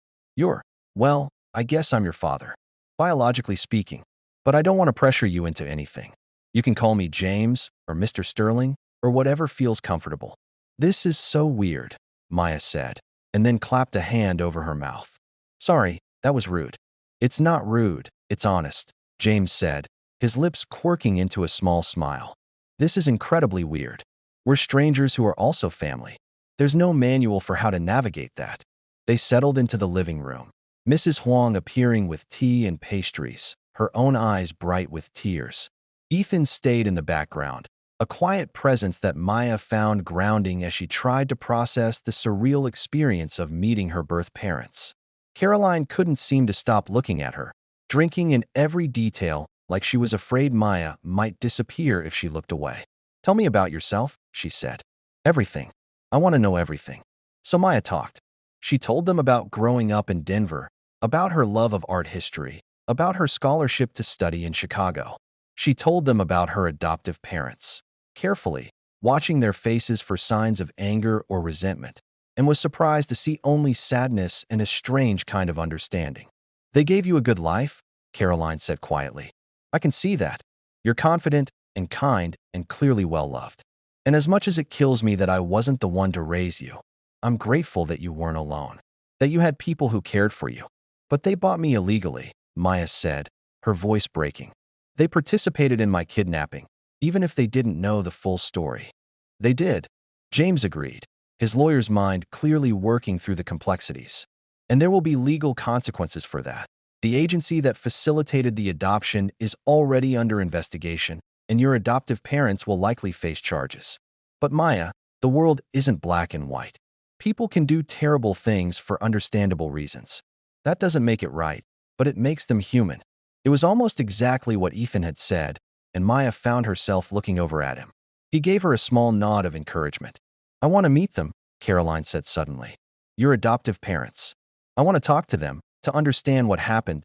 Well, I guess I'm your father, biologically speaking, but I don't want to pressure you into anything. You can call me James or Mr. Sterling or whatever feels comfortable. This is so weird, Maya said, and then clapped a hand over her mouth. Sorry, that was rude. It's not rude, it's honest, James said, his lips quirking into a small smile. This is incredibly weird. We're strangers who are also family. There's no manual for how to navigate that. They settled into the living room, Mrs. Huang appearing with tea and pastries, her own eyes bright with tears. Ethan stayed in the background, a quiet presence that Maya found grounding as she tried to process the surreal experience of meeting her birth parents. Caroline couldn't seem to stop looking at her, drinking in every detail like she was afraid Maya might disappear if she looked away. Tell me about yourself, she said. Everything. I want to know everything. So Maya talked. She told them about growing up in Denver, about her love of art history, about her scholarship to study in Chicago. She told them about her adoptive parents, carefully, watching their faces for signs of anger or resentment, and was surprised to see only sadness and a strange kind of understanding. They gave you a good life, Caroline said quietly. I can see that. You're confident and kind and clearly well-loved. And as much as it kills me that I wasn't the one to raise you, I'm grateful that you weren't alone, that you had people who cared for you. But they bought me illegally, Maya said, her voice breaking. They participated in my kidnapping, even if they didn't know the full story. They did, James agreed, his lawyer's mind clearly working through the complexities. And there will be legal consequences for that. The agency that facilitated the adoption is already under investigation, and your adoptive parents will likely face charges. But Maya, the world isn't black and white. People can do terrible things for understandable reasons. That doesn't make it right, but it makes them human. It was almost exactly what Ethan had said, and Maya found herself looking over at him. He gave her a small nod of encouragement. I want to meet them, Caroline said suddenly. Your adoptive parents. I want to talk to them, to understand what happened,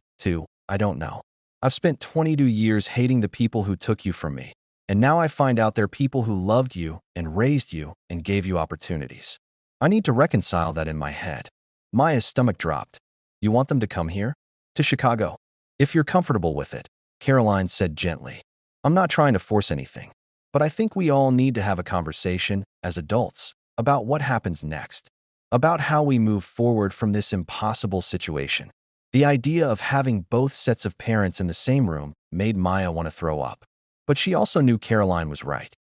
I don't know. I've spent 22 years hating the people who took you from me, and now I find out they're people who loved you and raised you and gave you opportunities. I need to reconcile that in my head. Maya's stomach dropped. You want them to come here? To Chicago? If you're comfortable with it, Caroline said gently. I'm not trying to force anything, but I think we all need to have a conversation, as adults, about what happens next, about how we move forward from this impossible situation. The idea of having both sets of parents in the same room made Maya want to throw up. But she also knew Caroline was right.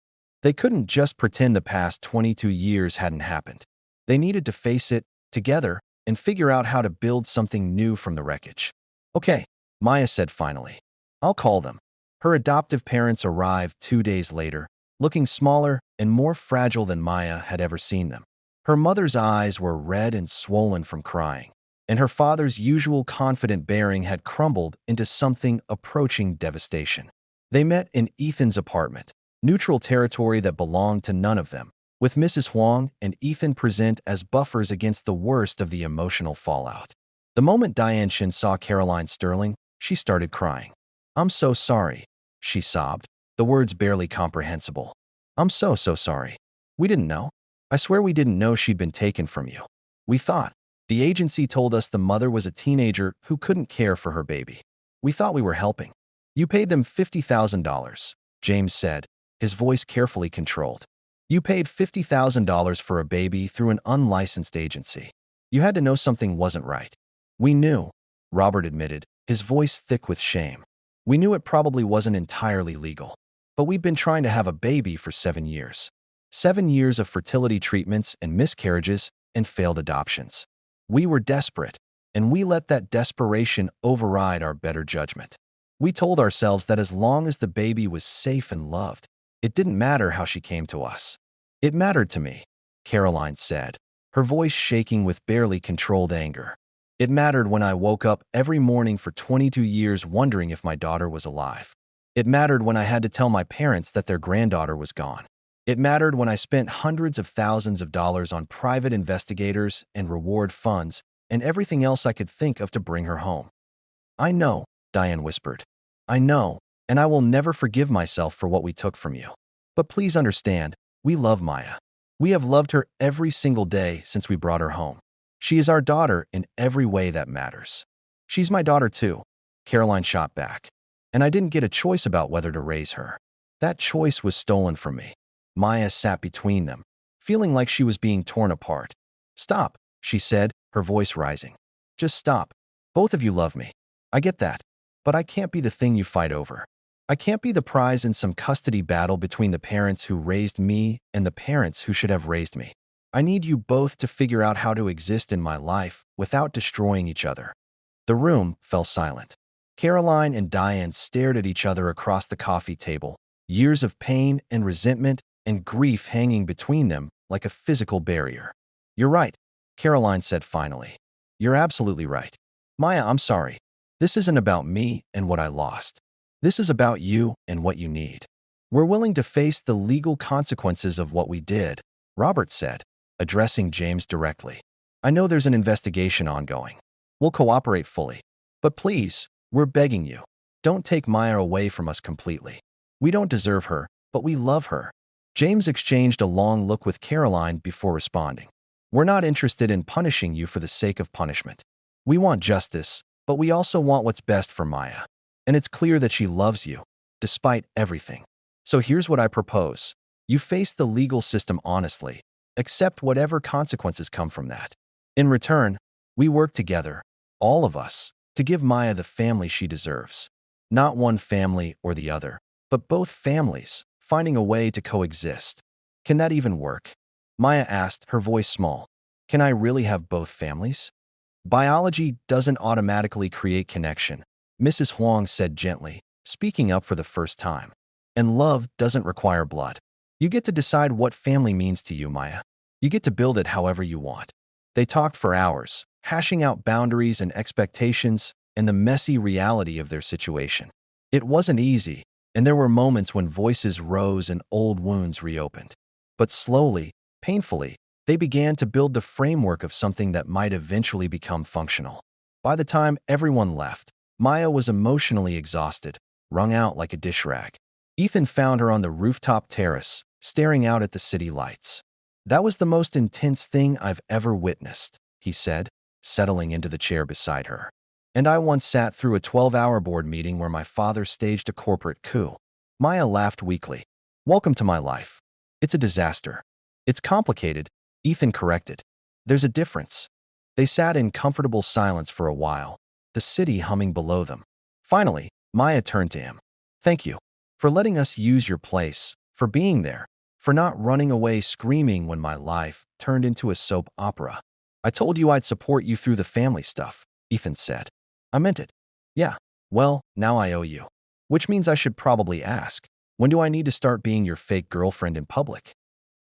They couldn't just pretend the past 22 years hadn't happened. They needed to face it, together, and figure out how to build something new from the wreckage. Okay, Maya said finally. I'll call them. Her adoptive parents arrived 2 days later, looking smaller and more fragile than Maya had ever seen them. Her mother's eyes were red and swollen from crying, and her father's usual confident bearing had crumbled into something approaching devastation. They met in Ethan's apartment, neutral territory that belonged to none of them, with Mrs. Huang and Ethan present as buffers against the worst of the emotional fallout. The moment Diane Shin saw Caroline Sterling, she started crying. I'm so sorry, she sobbed, the words barely comprehensible. I'm so sorry. We didn't know. I swear we didn't know she'd been taken from you. We thought. The agency told us the mother was a teenager who couldn't care for her baby. We thought we were helping. You paid them $50,000, James said, his voice carefully controlled. You paid $50,000 for a baby through an unlicensed agency. You had to know something wasn't right. We knew, Robert admitted, his voice thick with shame. We knew it probably wasn't entirely legal. But we'd been trying to have a baby for 7 years. 7 years of fertility treatments and miscarriages and failed adoptions. We were desperate, and we let that desperation override our better judgment. We told ourselves that as long as the baby was safe and loved, it didn't matter how she came to us. It mattered to me, Caroline said, her voice shaking with barely controlled anger. It mattered when I woke up every morning for 22 years wondering if my daughter was alive. It mattered when I had to tell my parents that their granddaughter was gone. It mattered when I spent hundreds of thousands of dollars on private investigators and reward funds and everything else I could think of to bring her home. I know, Diane whispered. I know, and I will never forgive myself for what we took from you. But please understand, we love Maya. We have loved her every single day since we brought her home. She is our daughter in every way that matters. She's my daughter too, Caroline shot back. And I didn't get a choice about whether to raise her. That choice was stolen from me. Maya sat between them, feeling like she was being torn apart. Stop, she said, her voice rising. Just stop. Both of you love me. I get that. But I can't be the thing you fight over. I can't be the prize in some custody battle between the parents who raised me and the parents who should have raised me. I need you both to figure out how to exist in my life without destroying each other. The room fell silent. Caroline and Diane stared at each other across the coffee table, years of pain and resentment and grief hanging between them like a physical barrier. You're right, Caroline said finally. You're absolutely right. Maya, I'm sorry. This isn't about me and what I lost. This is about you and what you need. We're willing to face the legal consequences of what we did, Robert said, addressing James directly. I know there's an investigation ongoing. We'll cooperate fully. But please, we're begging you, don't take Maya away from us completely. We don't deserve her, but we love her. James exchanged a long look with Caroline before responding. We're not interested in punishing you for the sake of punishment. We want justice, but we also want what's best for Maya. And it's clear that she loves you, despite everything. So here's what I propose. You face the legal system honestly, accept whatever consequences come from that. In return, we work together, all of us, to give Maya the family she deserves. Not one family or the other, but both families, finding a way to coexist. Can that even work? Maya asked, her voice small. Can I really have both families? Biology doesn't automatically create connection, Mrs. Huang said gently, speaking up for the first time. And love doesn't require blood. You get to decide what family means to you, Maya. You get to build it however you want. They talked for hours, hashing out boundaries and expectations and the messy reality of their situation. It wasn't easy, and there were moments when voices rose and old wounds reopened. But slowly, painfully, they began to build the framework of something that might eventually become functional. By the time everyone left, Maya was emotionally exhausted, wrung out like a dish rag. Ethan found her on the rooftop terrace, staring out at the city lights. That was the most intense thing I've ever witnessed, he said, settling into the chair beside her. And I once sat through a 12-hour board meeting where my father staged a corporate coup. Maya laughed weakly. Welcome to my life. It's a disaster. It's complicated, Ethan corrected. There's a difference. They sat in comfortable silence for a while, the city humming below them. Finally, Maya turned to him. Thank you for letting us use your place, for being there, for not running away screaming when my life turned into a soap opera. I told you I'd support you through the family stuff, Ethan said. I meant it. Yeah, well, now I owe you. Which means I should probably ask, when do I need to start being your fake girlfriend in public?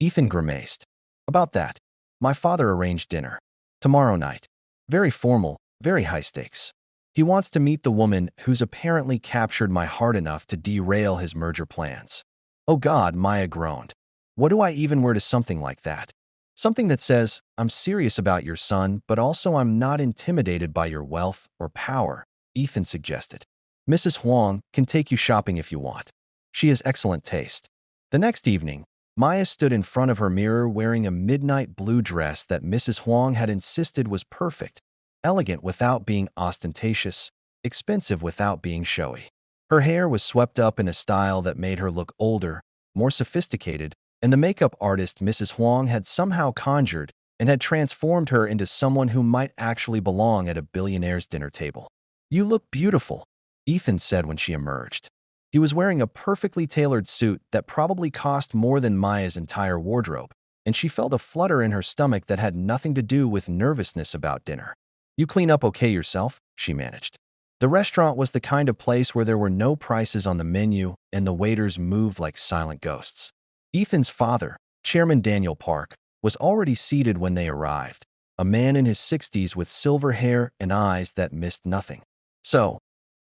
Ethan grimaced. About that, my father arranged dinner. Tomorrow night. Very formal, very high stakes. He wants to meet the woman who's apparently captured my heart enough to derail his merger plans. Oh God, Maya groaned. What do I even wear to something like that? Something that says, I'm serious about your son, but also I'm not intimidated by your wealth or power, Ethan suggested. Mrs. Huang can take you shopping if you want. She has excellent taste. The next evening, Maya stood in front of her mirror wearing a midnight blue dress that Mrs. Huang had insisted was perfect, elegant without being ostentatious, expensive without being showy. Her hair was swept up in a style that made her look older, more sophisticated, and the makeup artist Mrs. Huang had somehow conjured and had transformed her into someone who might actually belong at a billionaire's dinner table. You look beautiful, Ethan said when she emerged. He was wearing a perfectly tailored suit that probably cost more than Maya's entire wardrobe, and she felt a flutter in her stomach that had nothing to do with nervousness about dinner. You clean up okay yourself, she managed. The restaurant was the kind of place where there were no prices on the menu and the waiters moved like silent ghosts. Ethan's father, Chairman Daniel Park, was already seated when they arrived, a man in his 60s with silver hair and eyes that missed nothing. So,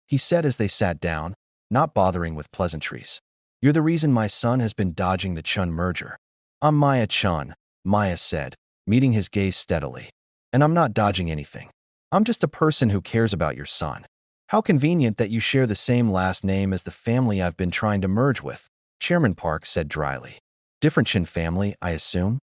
he said as they sat down, not bothering with pleasantries. You're the reason my son has been dodging the Chun merger. I'm Maya Chun, Maya said, meeting his gaze steadily. And I'm not dodging anything. I'm just a person who cares about your son. How convenient that you share the same last name as the family I've been trying to merge with, Chairman Park said dryly. Different Chin family, I assume?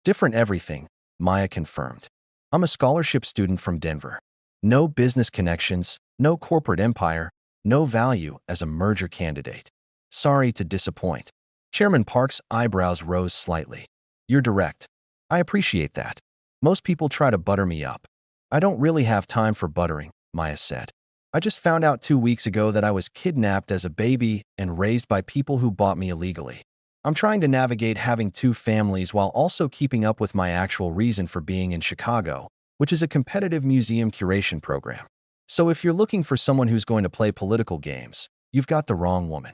Different everything, Maya confirmed. I'm a scholarship student from Denver. No business connections, no corporate empire, no value as a merger candidate. Sorry to disappoint. Chairman Park's eyebrows rose slightly. You're direct. I appreciate that. Most people try to butter me up. I don't really have time for buttering, Maya said. I just found out 2 weeks ago that I was kidnapped as a baby and raised by people who bought me illegally. I'm trying to navigate having two families while also keeping up with my actual reason for being in Chicago, which is a competitive museum curation program. So if you're looking for someone who's going to play political games, you've got the wrong woman.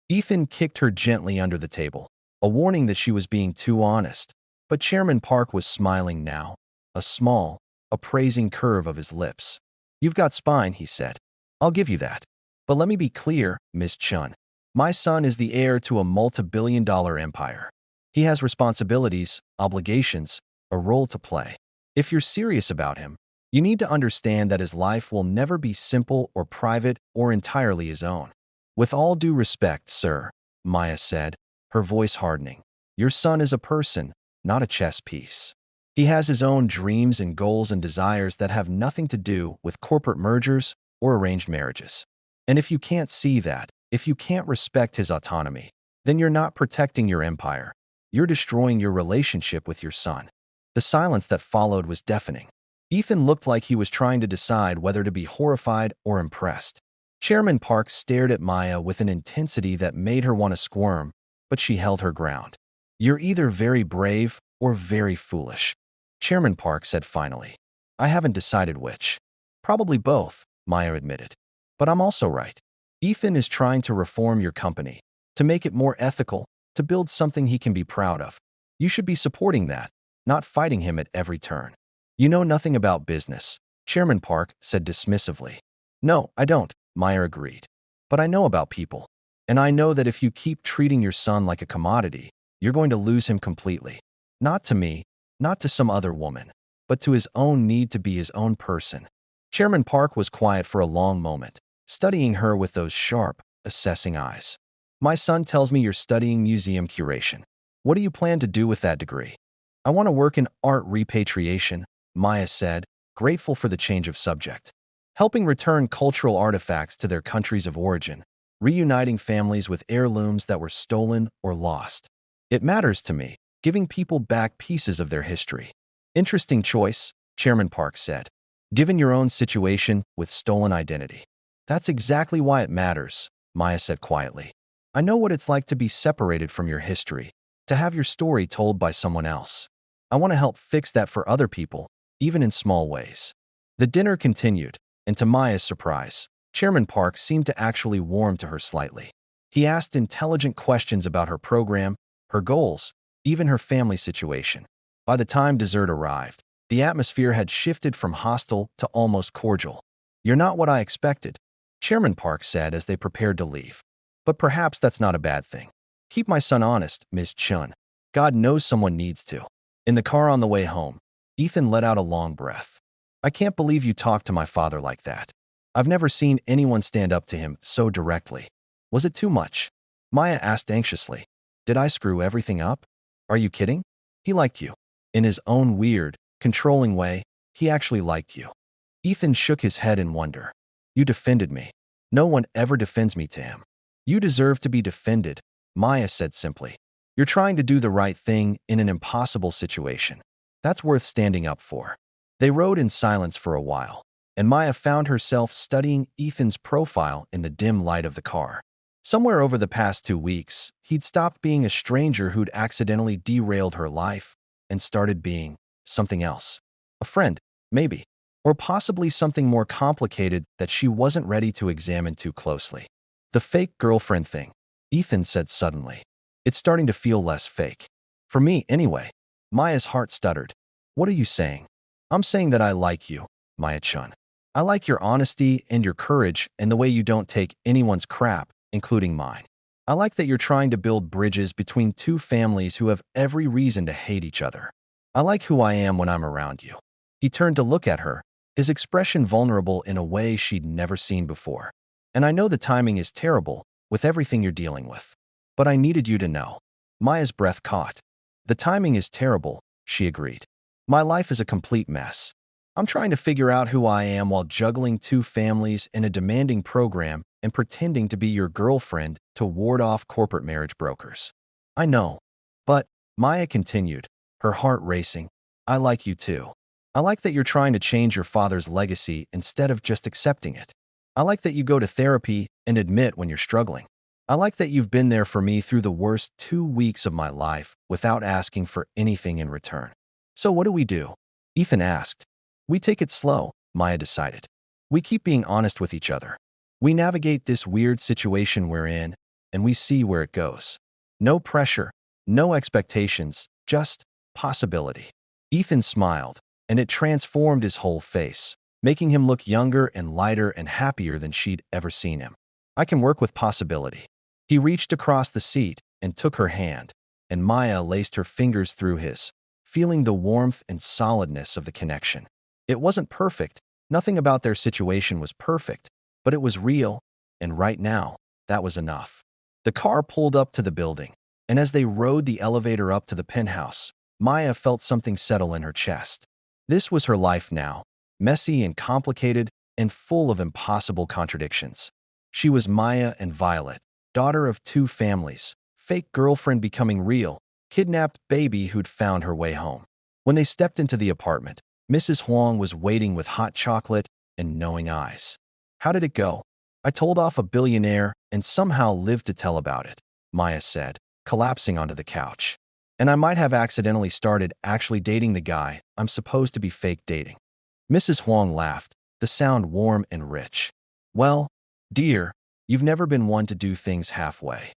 Ethan kicked her gently under the table, a warning that she was being too honest. But Chairman Park was smiling now, a small, appraising curve of his lips. You've got spine, he said. I'll give you that. But let me be clear, Miss Chun. My son is the heir to a multi-billion-dollar empire. He has responsibilities, obligations, a role to play. If you're serious about him, you need to understand that his life will never be simple or private or entirely his own. With all due respect, sir, Maya said, her voice hardening. Your son is a person, not a chess piece. He has his own dreams and goals and desires that have nothing to do with corporate mergers or arranged marriages. And if you can't see that, if you can't respect his autonomy, then you're not protecting your empire. You're destroying your relationship with your son. The silence that followed was deafening. Ethan looked like he was trying to decide whether to be horrified or impressed. Chairman Park stared at Maya with an intensity that made her want to squirm, but she held her ground. You're either very brave or very foolish, Chairman Park said finally. I haven't decided which. Probably both, Maya admitted. But I'm also right. Ethan is trying to reform your company, to make it more ethical, to build something he can be proud of. You should be supporting that, not fighting him at every turn. You know nothing about business, Chairman Park said dismissively. No, I don't, Maya agreed. But I know about people. And I know that if you keep treating your son like a commodity, you're going to lose him completely. Not to me, not to some other woman, but to his own need to be his own person. Chairman Park was quiet for a long moment, studying her with those sharp, assessing eyes. My son tells me you're studying museum curation. What do you plan to do with that degree? I want to work in art repatriation, Maya said, grateful for the change of subject. Helping return cultural artifacts to their countries of origin, reuniting families with heirlooms that were stolen or lost. It matters to me, giving people back pieces of their history. Interesting choice, Chairman Park said. Given your own situation with stolen identity. That's exactly why it matters, Maya said quietly. I know what it's like to be separated from your history, to have your story told by someone else. I want to help fix that for other people, even in small ways. The dinner continued, and to Maya's surprise, Chairman Park seemed to actually warm to her slightly. He asked intelligent questions about her program, her goals, even her family situation. By the time dessert arrived, the atmosphere had shifted from hostile to almost cordial. You're not what I expected, Chairman Park said as they prepared to leave. But perhaps that's not a bad thing. Keep my son honest, Ms. Chun. God knows someone needs to. In the car on the way home, Ethan let out a long breath. I can't believe you talked to my father like that. I've never seen anyone stand up to him so directly. Was it too much? Maya asked anxiously. Did I screw everything up? Are you kidding? He liked you. In his own weird, controlling way, he actually liked you. Ethan shook his head in wonder. You defended me. No one ever defends me to him. You deserve to be defended, Maya said simply. You're trying to do the right thing in an impossible situation. That's worth standing up for. They rode in silence for a while, and Maya found herself studying Ethan's profile in the dim light of the car. Somewhere over the past 2 weeks, he'd stopped being a stranger who'd accidentally derailed her life and started being something else. A friend, maybe. Or possibly something more complicated that she wasn't ready to examine too closely. The fake girlfriend thing, Ethan said suddenly. It's starting to feel less fake. For me, anyway. Maya's heart stuttered. What are you saying? I'm saying that I like you, Maya Chun. I like your honesty and your courage and the way you don't take anyone's crap, including mine. I like that you're trying to build bridges between two families who have every reason to hate each other. I like who I am when I'm around you." He turned to look at her, his expression vulnerable in a way she'd never seen before. "And I know the timing is terrible with everything you're dealing with. But I needed you to know." Maya's breath caught. "The timing is terrible," she agreed. "My life is a complete mess. I'm trying to figure out who I am while juggling two families in a demanding program and pretending to be your girlfriend to ward off corporate marriage brokers." "I know. But," Maya continued, her heart racing, "I like you too. I like that you're trying to change your father's legacy instead of just accepting it. I like that you go to therapy and admit when you're struggling. I like that you've been there for me through the worst 2 weeks of my life without asking for anything in return." "So what do we do?" Ethan asked. "We take it slow," Maya decided. "We keep being honest with each other. We navigate this weird situation we're in, and we see where it goes. No pressure, no expectations, just possibility." Ethan smiled, and it transformed his whole face, making him look younger and lighter and happier than she'd ever seen him. "I can work with possibility." He reached across the seat and took her hand, and Maya laced her fingers through his, feeling the warmth and solidness of the connection. It wasn't perfect. Nothing about their situation was perfect, but it was real, and right now, that was enough. The car pulled up to the building, and as they rode the elevator up to the penthouse, Maya felt something settle in her chest. This was her life now, messy and complicated and full of impossible contradictions. She was Maya and Violet, daughter of two families, fake girlfriend becoming real, kidnapped baby who'd found her way home. When they stepped into the apartment, Mrs. Huang was waiting with hot chocolate and knowing eyes. "How did it go?" "I told off a billionaire and somehow lived to tell about it," Maya said, collapsing onto the couch. "And I might have accidentally started actually dating the guy I'm supposed to be fake dating." Mrs. Huang laughed, the sound warm and rich. "Well, dear, you've never been one to do things halfway."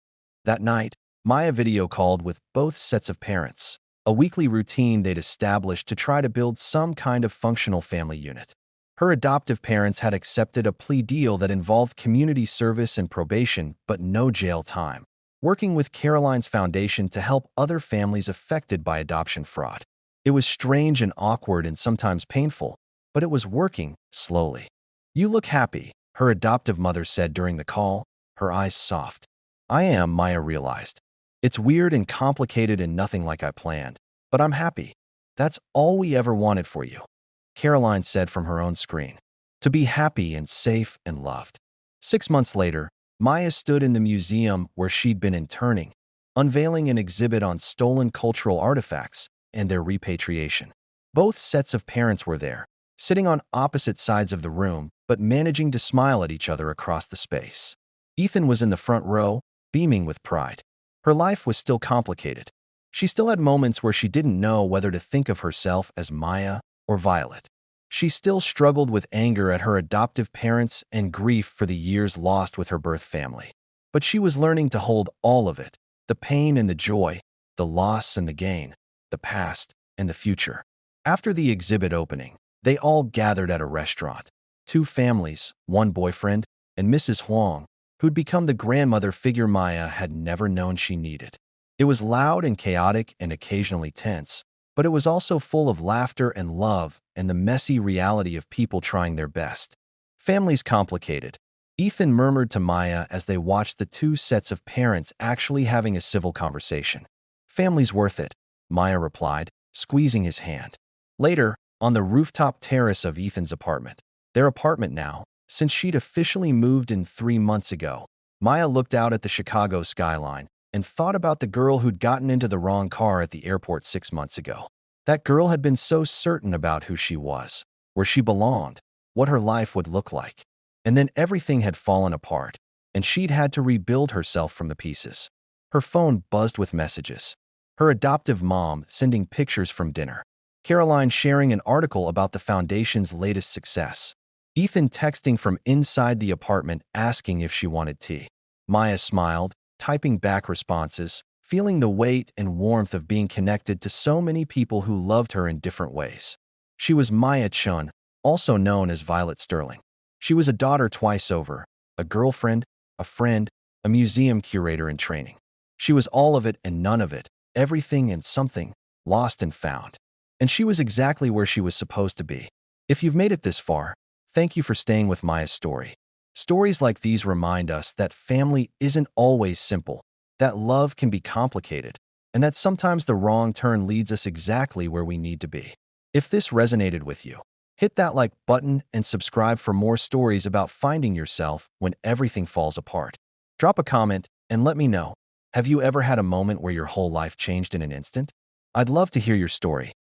That night, Maya video called with both sets of parents, a weekly routine they'd established to try to build some kind of functional family unit. Her adoptive parents had accepted a plea deal that involved community service and probation, but no jail time, working with Caroline's foundation to help other families affected by adoption fraud. It was strange and awkward and sometimes painful, but it was working slowly. "You look happy," her adoptive mother said during the call, her eyes soft. "I am," Maya realized. "It's weird and complicated and nothing like I planned, but I'm happy. That's all we ever wanted for you," Caroline said from her own screen. "To be happy and safe and loved." 6 months later, Maya stood in the museum where she'd been interning, unveiling an exhibit on stolen cultural artifacts and their repatriation. Both sets of parents were there, sitting on opposite sides of the room, but managing to smile at each other across the space. Ethan was in the front row, beaming with pride. Her life was still complicated. She still had moments where she didn't know whether to think of herself as Maya or Violet. She still struggled with anger at her adoptive parents and grief for the years lost with her birth family. But she was learning to hold all of it, the pain and the joy, the loss and the gain, the past and the future. After the exhibit opening, they all gathered at a restaurant. Two families, one boyfriend, and Mrs. Huang, who'd become the grandmother figure Maya had never known she needed. It was loud and chaotic and occasionally tense, but it was also full of laughter and love and the messy reality of people trying their best. "Family's complicated," Ethan murmured to Maya as they watched the two sets of parents actually having a civil conversation. "Family's worth it," Maya replied, squeezing his hand. Later, on the rooftop terrace of Ethan's apartment, their apartment now, since she'd officially moved in 3 months ago, Maya looked out at the Chicago skyline and thought about the girl who'd gotten into the wrong car at the airport 6 months ago. That girl had been so certain about who she was, where she belonged, what her life would look like. And then everything had fallen apart, and she'd had to rebuild herself from the pieces. Her phone buzzed with messages. Her adoptive mom sending pictures from dinner. Caroline sharing an article about the foundation's latest success. Ethan texting from inside the apartment asking if she wanted tea. Maya smiled, typing back responses, feeling the weight and warmth of being connected to so many people who loved her in different ways. She was Maya Chun, also known as Violet Sterling. She was a daughter twice over, a girlfriend, a friend, a museum curator in training. She was all of it and none of it, everything and something, lost and found. And she was exactly where she was supposed to be. If you've made it this far, thank you for staying with Maya's story. Stories like these remind us that family isn't always simple, that love can be complicated, and that sometimes the wrong turn leads us exactly where we need to be. If this resonated with you, hit that like button and subscribe for more stories about finding yourself when everything falls apart. Drop a comment and let me know. Have you ever had a moment where your whole life changed in an instant? I'd love to hear your story.